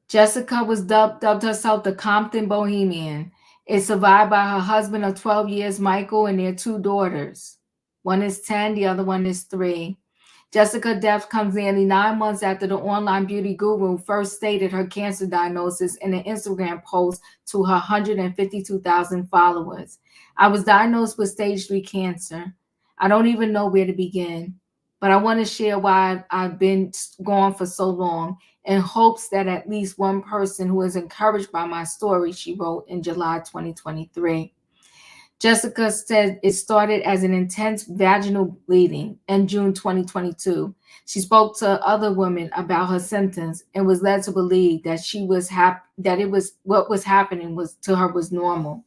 Jessica was dubbed herself the Compton Bohemian. Is survived by her husband of 12 years, Michael, and their 2 daughters. One is 10, the other one is 3. Jessica's death comes nearly 9 months after the online beauty guru first stated her cancer diagnosis in an Instagram post to her 152,000 followers. I was diagnosed with stage 3 cancer. I don't even know where to begin, but I want to share why I've been gone for so long, in hopes that at least one person who is encouraged by my story, she wrote in July 2023. Jessica said it started as an intense vaginal bleeding in June 2022. She spoke to other women about her symptoms and was led to believe that what was happening to her was normal.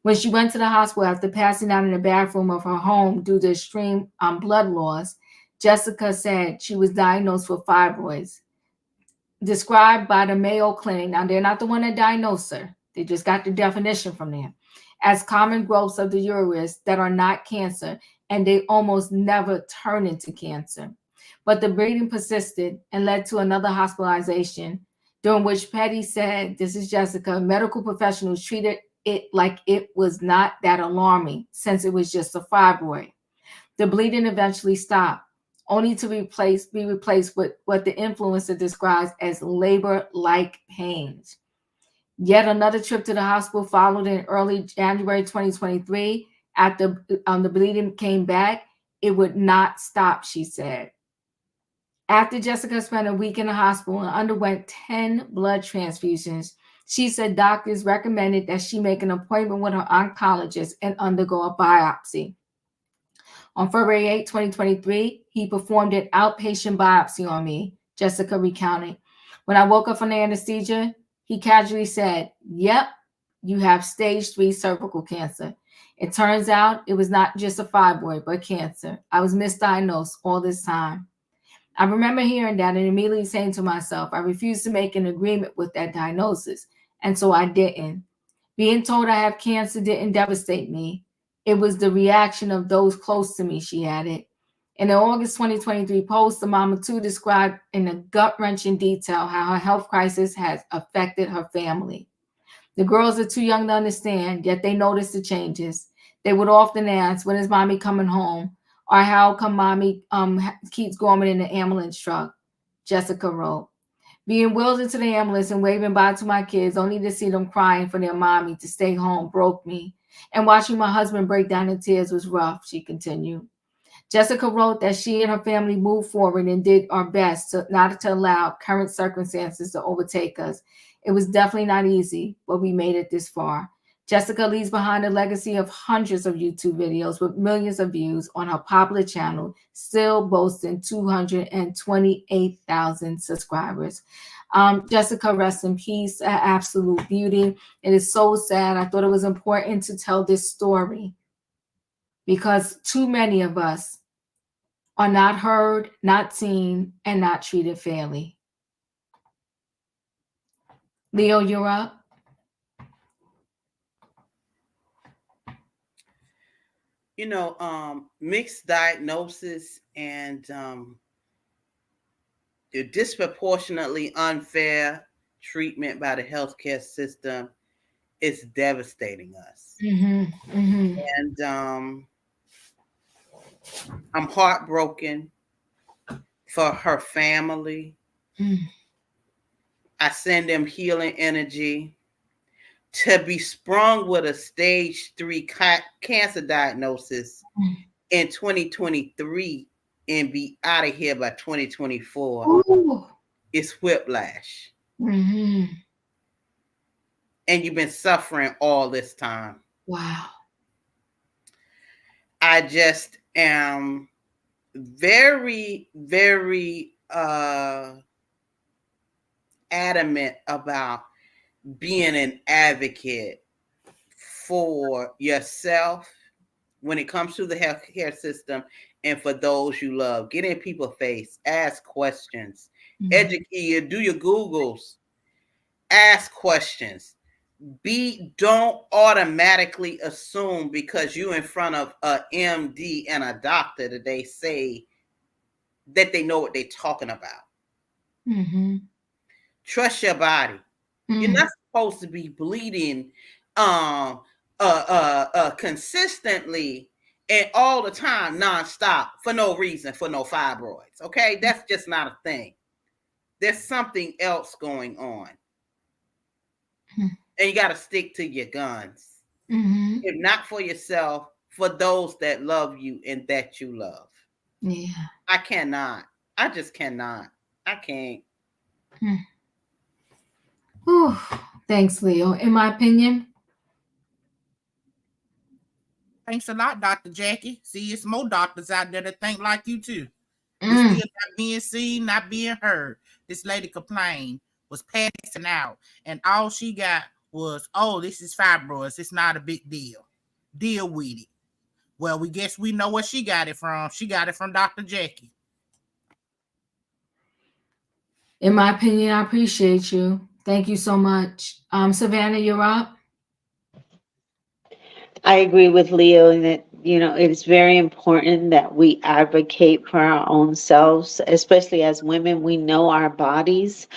When she went to the hospital after passing out in the bathroom of her home due to extreme blood loss, Jessica said she was diagnosed with fibroids, described by the Mayo Clinic. Now, they're not the one that diagnosed her. They just got the definition from them, as common growths of the uterus that are not cancer, and they almost never turn into cancer. But the bleeding persisted and led to another hospitalization, during which Petty said, this is Jessica, medical professionals treated it like it was not that alarming since it was just a fibroid. The bleeding eventually stopped, only to be replaced with what the influencer describes as labor-like pains. Yet another trip to the hospital followed in early January 2023. After the bleeding came back, it would not stop, she said. After Jessica spent a week in the hospital and underwent 10 blood transfusions, she said doctors recommended that she make an appointment with her oncologist and undergo a biopsy. On February 8, 2023, he performed an outpatient biopsy on me, Jessica recounted. When I woke up from the anesthesia, he casually said, "Yep, you have stage 3 cervical cancer." It turns out it was not just a fibroid, but cancer. I was misdiagnosed all this time. I remember hearing that and immediately saying to myself, I refuse to make an agreement with that diagnosis. And so I didn't. Being told I have cancer didn't devastate me. It was the reaction of those close to me, she added. In an August 2023 post, the mama too described in a gut-wrenching detail how her health crisis has affected her family. The girls are too young to understand, yet they notice the changes. They would often ask, when is mommy coming home? Or how come mommy keeps going in the ambulance truck? Jessica wrote. Being wheeled into the ambulance and waving bye to my kids, only to see them crying for their mommy to stay home, broke me. And watching my husband break down in tears was rough, she continued. Jessica wrote that she and her family moved forward and did our best not to allow current circumstances to overtake us. It was definitely not easy, but we made it this far. Jessica leaves behind a legacy of hundreds of YouTube videos with millions of views on her popular channel, still boasting 228,000 subscribers. Jessica, rest in peace, absolute beauty. It is so sad. I thought it was important to tell this story because too many of us are not heard, not seen, and not treated fairly. Leo, you're up. You know, mixed diagnosis and the disproportionately unfair treatment by the healthcare system is devastating us. And I'm heartbroken for her family. I send them healing energy. To be sprung with a stage 3 cancer diagnosis in 2023 and be out of here by 2024 is whiplash. And you've been suffering all this time. Wow. I just am very, very adamant about being an advocate for yourself when it comes to the healthcare system and for those you love. Get in people's face, ask questions, educate you, do your Googles, ask questions. Don't automatically assume because you're in front of a MD and a doctor that they say that they know what they're talking about. Trust your body. You're not supposed to be bleeding consistently and all the time, nonstop, for no reason, for no fibroids. Okay, that's just not a thing. There's something else going on. And you got to stick to your guns. If not for yourself, for those that love you and that you love. Yeah. I cannot. I just cannot. I can't. Whew. Thanks, Leo. In my opinion. Thanks a lot, Dr. Jackie. See, it's more doctors out there that think like you too. You're still not being seen, not being heard. This lady complained, was passing out, and all she got was, "Oh, this is fibroids. It's not a big deal. Deal with it." Well, we guess we know where she got it from. She got it from Dr. Jackie. In my opinion, I appreciate you. Thank you so much. Savannah, you're up. I agree with Leo in that, it's very important that we advocate for our own selves, especially as women. We know our bodies.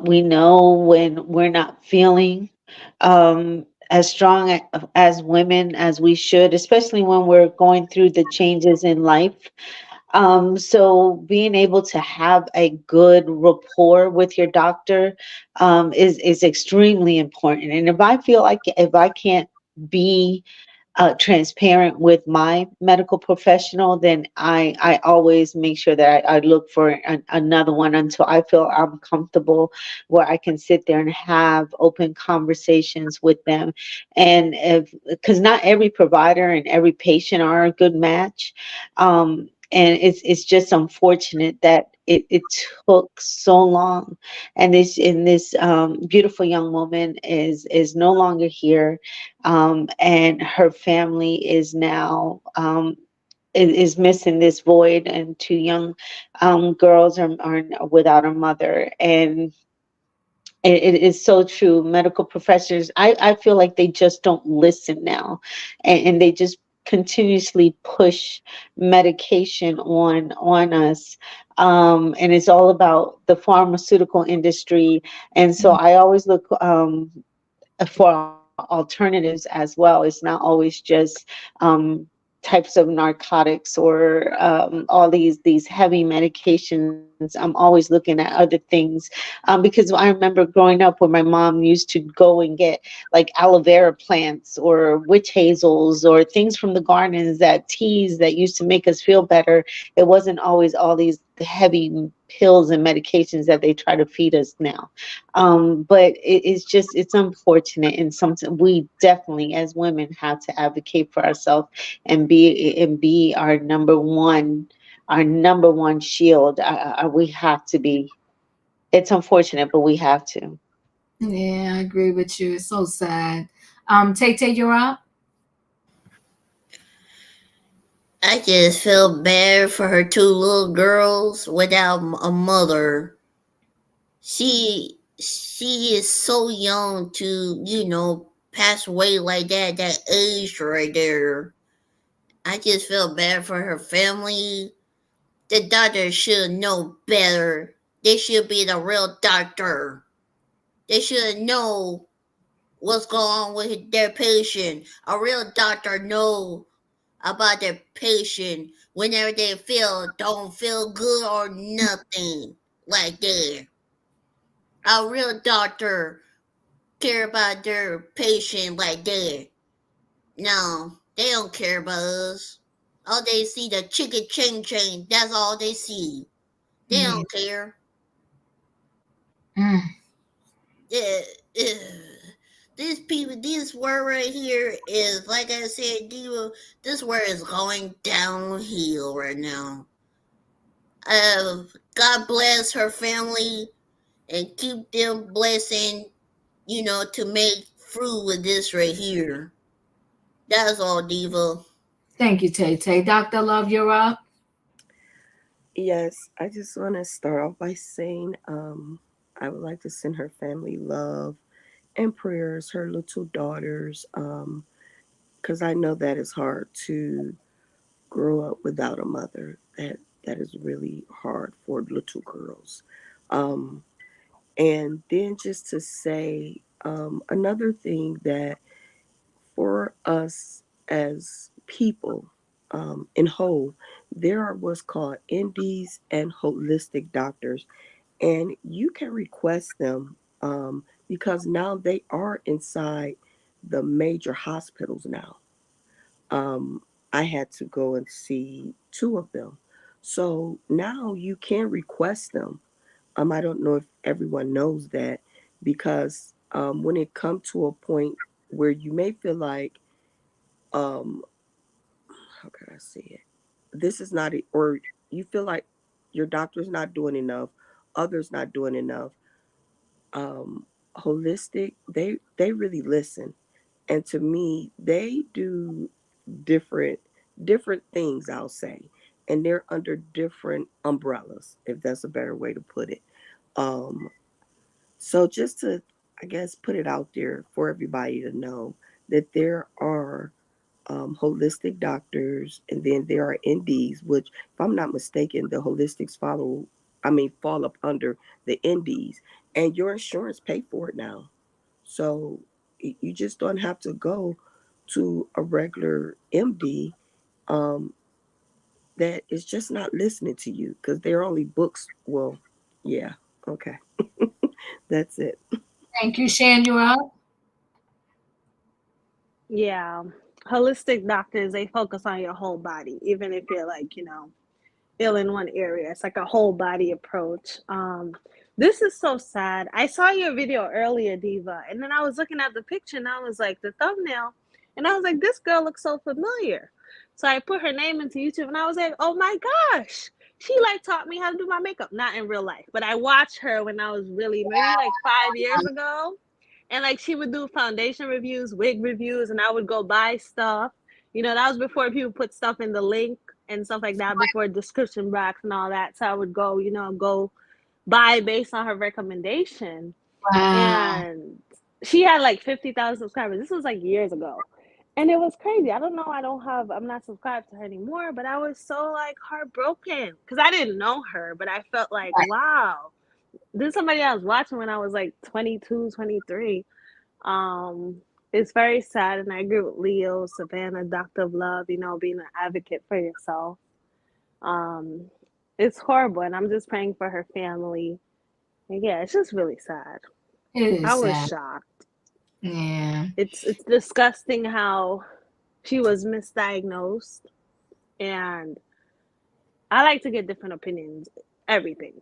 We know when we're not feeling as strong as women as we should, especially when we're going through the changes in life. So being able to have a good rapport with your doctor is extremely important. And if I can't be transparent with my medical professional, then I always make sure that I look for another one until I feel I'm comfortable where I can sit there and have open conversations with them. And because not every provider and every patient are a good match. And it's just unfortunate that it took so long, and this beautiful young woman is no longer here, and her family is now is missing this void, and two young girls are without a mother. And it is so true. Medical professors, I feel like they just don't listen now, and they just continuously push medication on us. And it's all about the pharmaceutical industry. And so I always look for alternatives as well. It's not always just types of narcotics or all these heavy medications. I'm always looking at other things, because I remember growing up where my mom used to go and get like aloe vera plants or witch hazels or things from the gardens, that teas that used to make us feel better. It wasn't always all these heavy pills and medications that they try to feed us now. But it's just, it's unfortunate, and something we definitely as women have to advocate for ourselves and be our number one shield. We have to be. It's unfortunate, but we have to. Yeah, I agree with you. It's so sad. Tay Tay, you're up. I just feel bad for her two little girls without a mother. She is so young to, pass away like that, that age right there. I just feel bad for her family. The doctor should know better. They should be the real doctor. They should know what's going on with their patient. A real doctor know about their patient whenever they don't feel good or nothing like that. A real doctor care about their patient like that. No, they don't care about us. All they see the chicken chain. That's all they see. They Yeah. don't care. Mm. Uh, uh, these people, this word right here is, like I said, Diva, this word is going downhill right now. God bless her family and keep them blessing, to make through with this right here. That's all, Diva. Thank you, Tay Tay. Dr. Love, you're up. Yes, I just want to start off by saying I would like to send her family love and prayers, her little daughters, because I know that is hard to grow up without a mother. That is really hard for little girls. Um, and then just to say another thing, that for us as people in whole, there are what's called NDs and holistic doctors, and you can request them because now they are inside the major hospitals now. Um, I had to go and see two of them. So now you can request them. I don't know if everyone knows that, because when it comes to a point where you may feel like, um, how can I say it? This is not, or you feel like your doctor's not doing enough, others not doing enough. Um, Holistic, they really listen, and to me, they do different different things, I'll say, and they're under different umbrellas, if that's a better way to put it. Um, so just to, I guess, put it out there for everybody to know that there are holistic doctors, and then there are NDs, which, if I'm not mistaken, the holistics fall up under the NDs, and your insurance pay for it now. So you just don't have to go to a regular MD um, that is just not listening to you, because they're only books. Well, yeah, okay, that's it. Thank you, Shan, you're up. Yeah. Holistic doctors, they focus on your whole body, even if you're like, ill in one area. It's like a whole body approach. This is so sad. I saw your video earlier, Diva, and then I was looking at the picture and I was like, the thumbnail, and I was like, this girl looks so familiar. So I put her name into YouTube and I was like, oh my gosh, she like taught me how to do my makeup. Not in real life, but I watched her when I was really maybe like 5 years ago. And like she would do foundation reviews, wig reviews, and I would go buy stuff. You know, that was before people put stuff in the link and stuff like that, before description box and all that. So I would go, go buy based on her recommendation. Wow. And she had like 50,000 subscribers. This was like years ago. And it was crazy. I don't know. I'm not subscribed to her anymore, but I was so like heartbroken because I didn't know her, but I felt like, wow, this is somebody I was watching when I was like 22, 23. It's very sad. And I agree with Leo, Savannah, Doctor of Love, being an advocate for yourself. It's horrible. And I'm just praying for her family. And yeah, it's just really sad. It I is was sad. shocked. Yeah. It's disgusting how she was misdiagnosed, and I like to get different opinions, everything.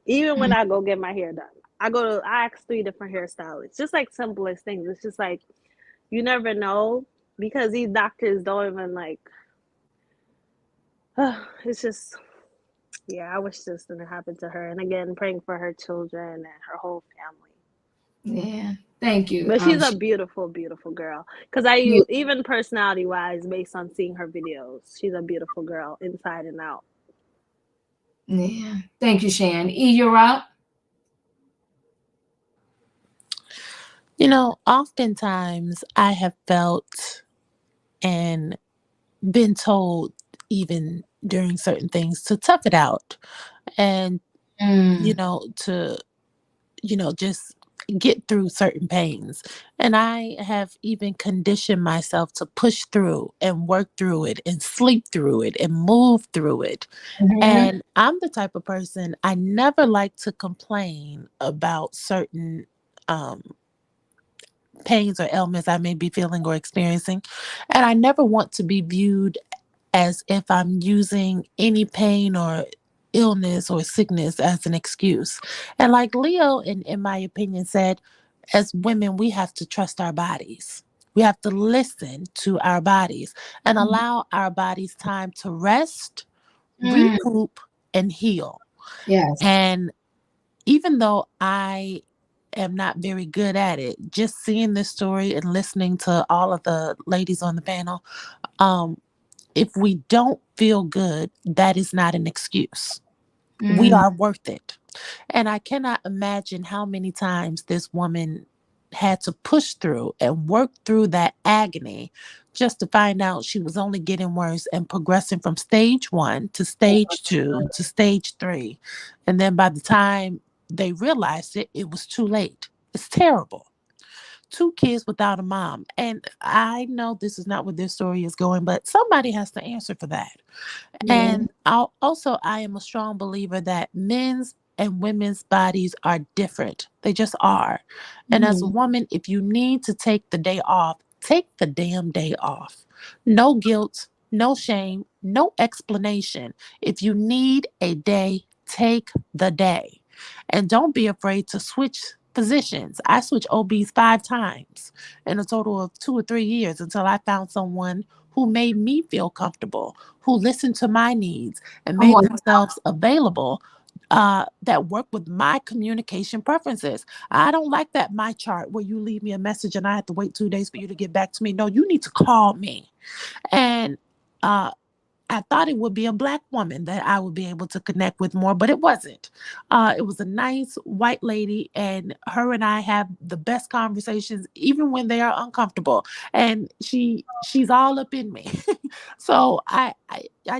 Even when I go get my hair done, I ask 3 different hairstylists, just like simplest things. It's just like you never know because these doctors don't even like. It's just, yeah. I wish this didn't happen to her. And again, praying for her children and her whole family. Yeah. Thank you. But she's a beautiful, beautiful girl. Because even personality-wise, based on seeing her videos, she's a beautiful girl inside and out. Yeah. Thank you, Shan. E, you're up. Oftentimes I have felt and been told, even during certain things, to tough it out and, to, just get through certain pains. And I have even conditioned myself to push through and work through it and sleep through it and move through it. And I'm the type of person, I never like to complain about certain pains or ailments I may be feeling or experiencing. And I never want to be viewed as if I'm using any pain or illness or sickness as an excuse. And like Leo, in my opinion, said, as women, we have to trust our bodies. We have to listen to our bodies and allow our bodies time to rest, recoup, and heal. Yes. And even though I am not very good at it, just seeing this story and listening to all of the ladies on the panel, if we don't feel good, that is not an excuse. We are worth it. And I cannot imagine how many times this woman had to push through and work through that agony just to find out she was only getting worse and progressing from stage 1 to stage 2 to stage 3. And then by the time they realized it, it was too late. It's terrible. 2 kids without a mom. And I know this is not where this story is going, but somebody has to answer for that. And I am a strong believer that men's and women's bodies are different. They just are. And as a woman, if you need to take the day off, take the damn day off. No guilt, no shame, no explanation. If you need a day, take the day. And don't be afraid to switch positions. I switched OBs 5 times in a total of 2 or 3 years until I found someone who made me feel comfortable, who listened to my needs and made themselves available, that work with my communication preferences. I don't like that my chart where you leave me a message and I have to wait 2 days for you to get back to me. No, you need to call me. And I thought it would be a Black woman that I would be able to connect with more, but it wasn't. It was a nice white lady, and her and I have the best conversations, even when they are uncomfortable. And she's all up in me. So I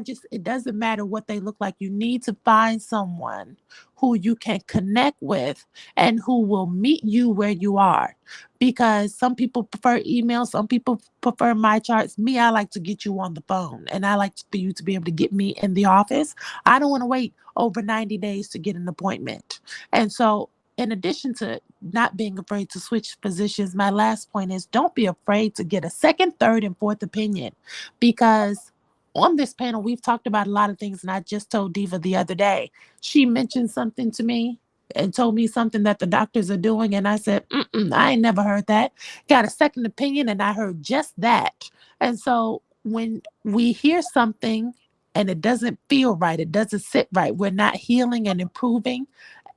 just, it doesn't matter what they look like. You need to find someone who you can connect with and who will meet you where you are. Because some people prefer email, some people prefer my charts. Me, I like to get you on the phone, and I like for you to be able to get me in the office. I don't want to wait over 90 days to get an appointment. And so, in addition to not being afraid to switch positions, my last point is don't be afraid to get a second, third, and fourth opinion. Because on this panel, we've talked about a lot of things, and I just told Diva the other day. She mentioned something to me and told me something that the doctors are doing. And I said, I ain't never heard that. Got a second opinion, and I heard just that. And so when we hear something and it doesn't feel right. It doesn't sit right. We're not healing and improving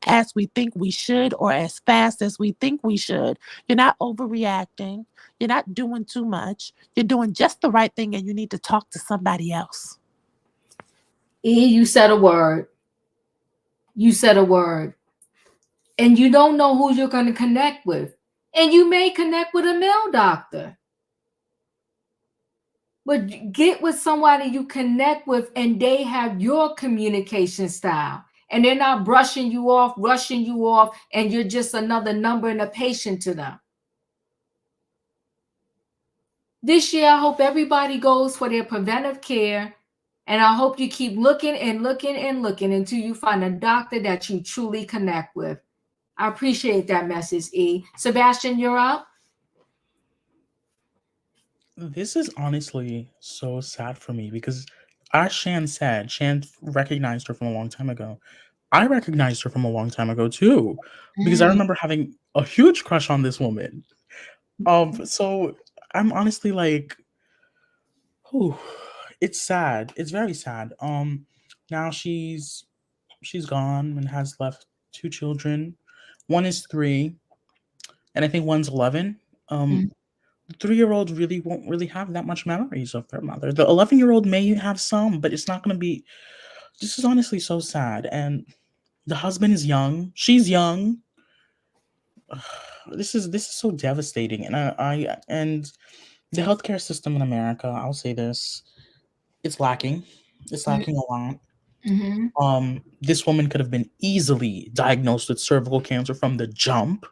as we think we should or as fast as we think we should. You're not overreacting. You're not doing too much. You're doing just the right thing, and you need to talk to somebody else. You said a word. You said a word. And you don't know who you're going to connect with. And you may connect with a male doctor. But get with somebody you connect with and they have your communication style. And they're not brushing you off, rushing you off, and you're just another number and a patient to them. This year, I hope everybody goes for their preventive care. And I hope you keep looking and looking and looking until you find a doctor that you truly connect with. I appreciate that message, E. Sebastian, you're up. This is honestly so sad for me because, as Shan said, Shan recognized her from a long time ago. I recognized her from a long time ago too, because I remember having a huge crush on this woman. So I'm honestly like, oh, it's sad. It's very sad. Now she's gone and has left 2 children. One is 3, and I think one's 11. The 3-year-old really won't really have that much memories of their mother. The 11-year-old may have some, but it's not going to be. This is honestly so sad. And the husband is young. She's young. This is so devastating. And I and the healthcare system in America, I'll say this, it's lacking. It's lacking a lot. This woman could have been easily diagnosed with cervical cancer from the jump.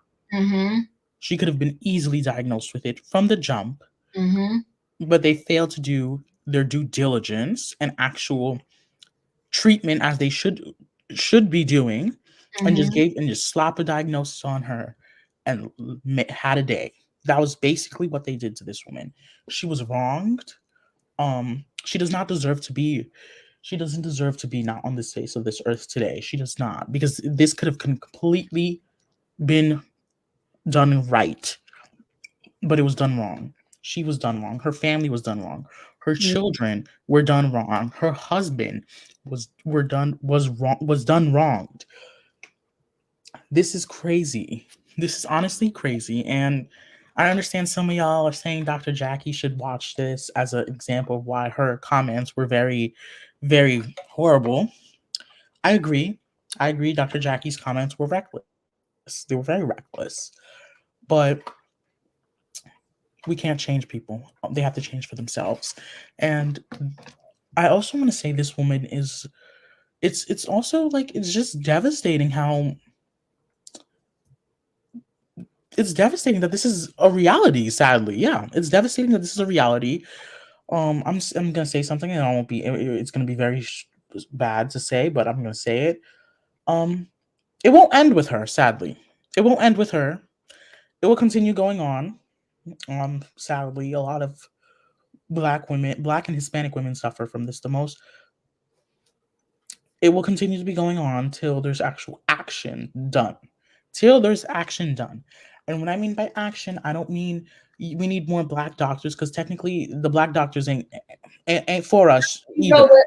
She could have been easily diagnosed with it from the jump. But they failed to do their due diligence and actual treatment as they should be doing, and just slap a diagnosis on her and had a day. That was basically what they did to this woman. She was wronged. She doesn't deserve to be not on this face of this earth today. She does not, because this could have completely been done right, but it was done wrong. She was done wrong. Her family was done wrong. Her children were done wrong. Her husband was done wronged. This is crazy. This is honestly crazy. And I understand some of y'all are saying Dr. Jackie should watch this as an example of why her comments were very, very horrible. I agree. Dr. Jackie's comments were reckless. They were very reckless. But we can't change people. They have to change for themselves. And I also want to say this woman is, it's also like, it's just devastating how, it's devastating that this is a reality, sadly. Yeah, it's devastating that this is a reality. I'm going to say something, and it's going to be very bad to say, but I'm going to say it. It won't end with her, sadly. It won't end with her. It will continue going on. Sadly, a lot of Black and Hispanic women suffer from this the most. It will continue to be going on till there's actual action done. And what I mean by action, I don't mean we need more Black doctors, because technically the Black doctors ain't for us either. You know what?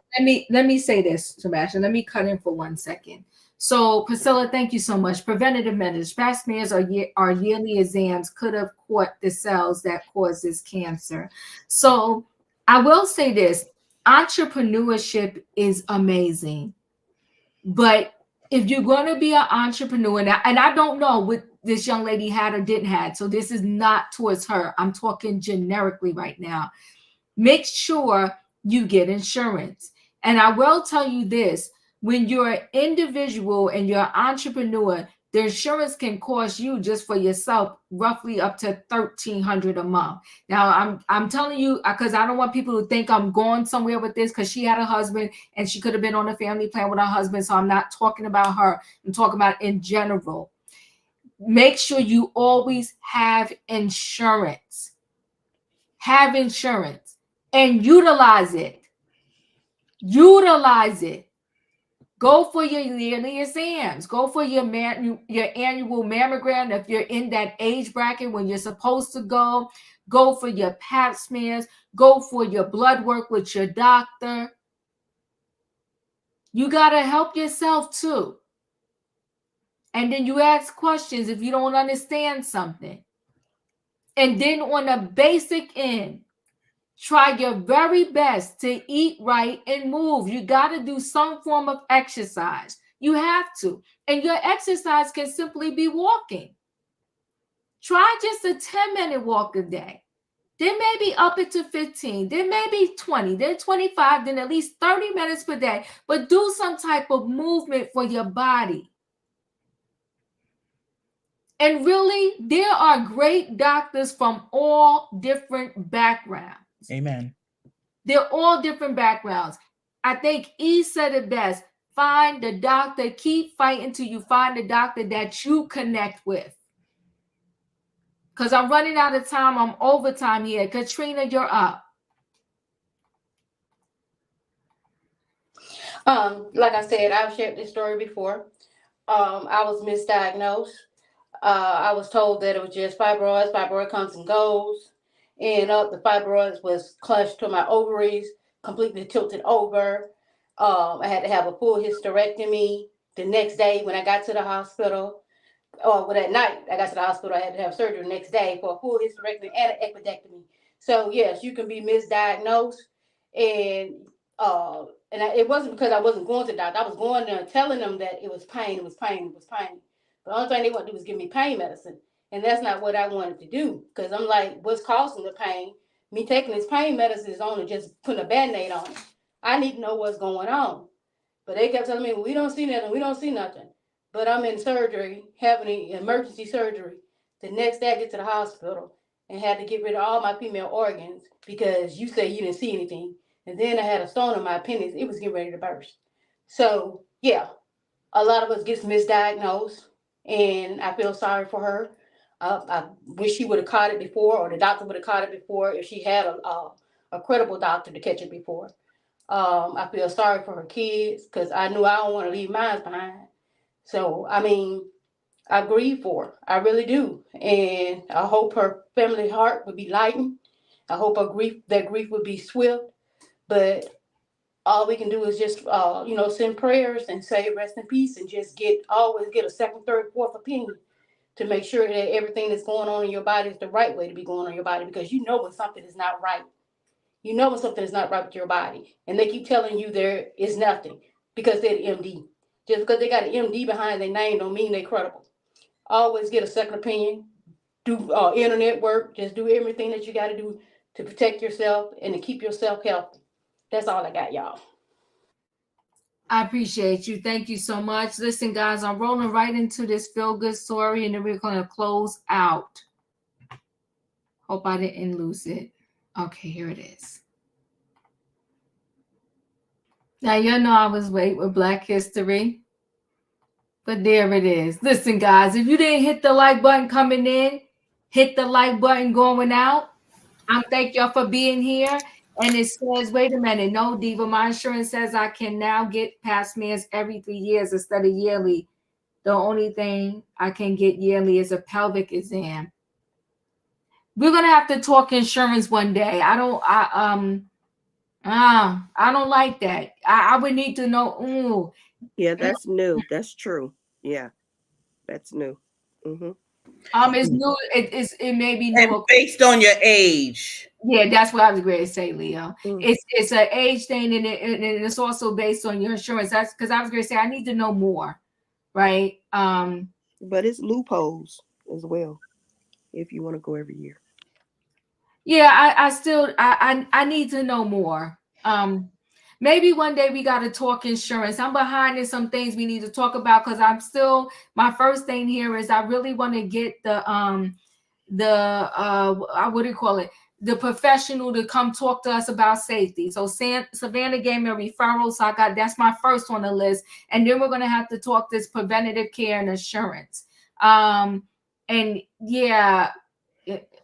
Let me say this, Sebastian. Let me cut in for 1 second. So, Priscilla, thank you so much. Preventative measures, pap smears or yearly exams could have caught the cells that causes cancer. So, I will say this: entrepreneurship is amazing, but if you're going to be an entrepreneur, and I don't know what this young lady had or didn't have, so this is not towards her. I'm talking generically right now. Make sure you get insurance. And I will tell you this: when you're an individual and you're an entrepreneur, the insurance can cost you just for yourself roughly up to $1,300 a month. Now, I'm telling you, because I don't want people to think I'm going somewhere with this, because she had a husband and she could have been on a family plan with her husband. So I'm not talking about her. I'm talking about in general. Make sure you always have insurance. Have insurance and utilize it. Utilize it. Go for your yearly exams. Go for your annual mammogram if you're in that age bracket when you're supposed to go. Go for your pap smears. Go for your blood work with your doctor. You got to help yourself too. And then you ask questions if you don't understand something. And then on a basic end, try your very best to eat right and move. You got to do some form of exercise. You have to. And your exercise can simply be walking. Try just a 10-minute walk a day. Then maybe up it to 15, then maybe 20, then 25, then at least 30 minutes per day. But do some type of movement for your body. And really, there are great doctors from all different backgrounds. Amen. They're all different backgrounds. I think E said it best. Find the doctor, keep fighting till you find the doctor that you connect with. Because I'm running out of time. I'm overtime here. Katrina, you're up. Like I said, I've shared this story before. I was misdiagnosed. I was told that it was just fibroids. Fibroid comes and goes. And the fibroids was clutched to my ovaries, completely tilted over. I had to have a full hysterectomy. The next day when I got to the hospital, that night I got to the hospital, I had to have surgery the next day for a full hysterectomy and an epidectomy. So yes, you can be misdiagnosed, and it wasn't because I wasn't going to the doctor. I was going there telling them that it was pain, it was pain, it was pain. But the only thing they wanted to do was give me pain medicine, and that's not what I wanted to do, because I'm like, what's causing the pain? Me taking this pain medicine is only just putting a Band-Aid on it. I need to know what's going on. But they kept telling me, we don't see nothing, we don't see nothing. But I'm in surgery, having an emergency surgery. The next day I get to the hospital and had to get rid of all my female organs because you say you didn't see anything. And then I had a stone in my appendix. It was getting ready to burst. So, yeah, a lot of us gets misdiagnosed, and I feel sorry for her. I wish she would have caught it before, or the doctor would have caught it before if she had a credible doctor to catch it before. I feel sorry for her kids because I knew I don't want to leave mine behind. So, I mean, I grieve for her. I really do. And I hope her family heart would be lightened. I hope that grief would be swift. But all we can do is just, send prayers and say rest in peace, and just always get a second, third, fourth opinion to make sure that everything that's going on in your body is the right way to be going on your body, because you know when something is not right. You know when something is not right with your body. And they keep telling you there is nothing because they're the MD. Just because they got an MD behind their name don't mean they're credible. Always get a second opinion. Do internet work. Just do everything that you got to do to protect yourself and to keep yourself healthy. That's all I got, y'all. I appreciate you. Thank you so much. Listen, guys, I'm rolling right into this feel-good story, and then we're going to close out. Hope I didn't lose it. Okay, here it is. Now, you know I was late with Black History, but there it is. Listen, guys, if you didn't hit the like button coming in, hit the like button going out. Thank y'all for being here. And it says, wait a minute, no, Diva, my insurance says I can now get past smears every 3 years instead of yearly. The only thing I can get yearly is a pelvic exam. We're gonna have to talk insurance one day. I don't like that. I would need to know. Ooh. Yeah, that's new. That's true. Yeah, that's new. Mm-hmm. It's new. It may be new. And based on your age. Yeah, that's what I was going to say, Leo. It's an age thing, and it's also based on your insurance. That's because I was going to say I need to know more, right? But it's loopholes as well if you want to go every year. Yeah, I need to know more. Maybe one day we got to talk insurance. I'm behind in some things we need to talk about because my first thing here is I really want to get the what do you call it? The professional to come talk to us about safety. So Savannah gave me a referral, so that's my first on the list. And then we're gonna have to talk this preventative care and insurance. And yeah,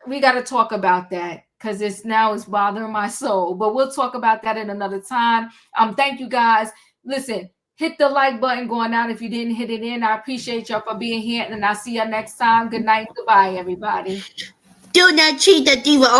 we got to talk about that because it's bothering my soul. But we'll talk about that in another time. Thank you guys. Listen, hit the like button going out if you didn't hit it in. I appreciate y'all for being here, and I'll see you next time. Good night. Goodbye, everybody. Do not cheat the Diva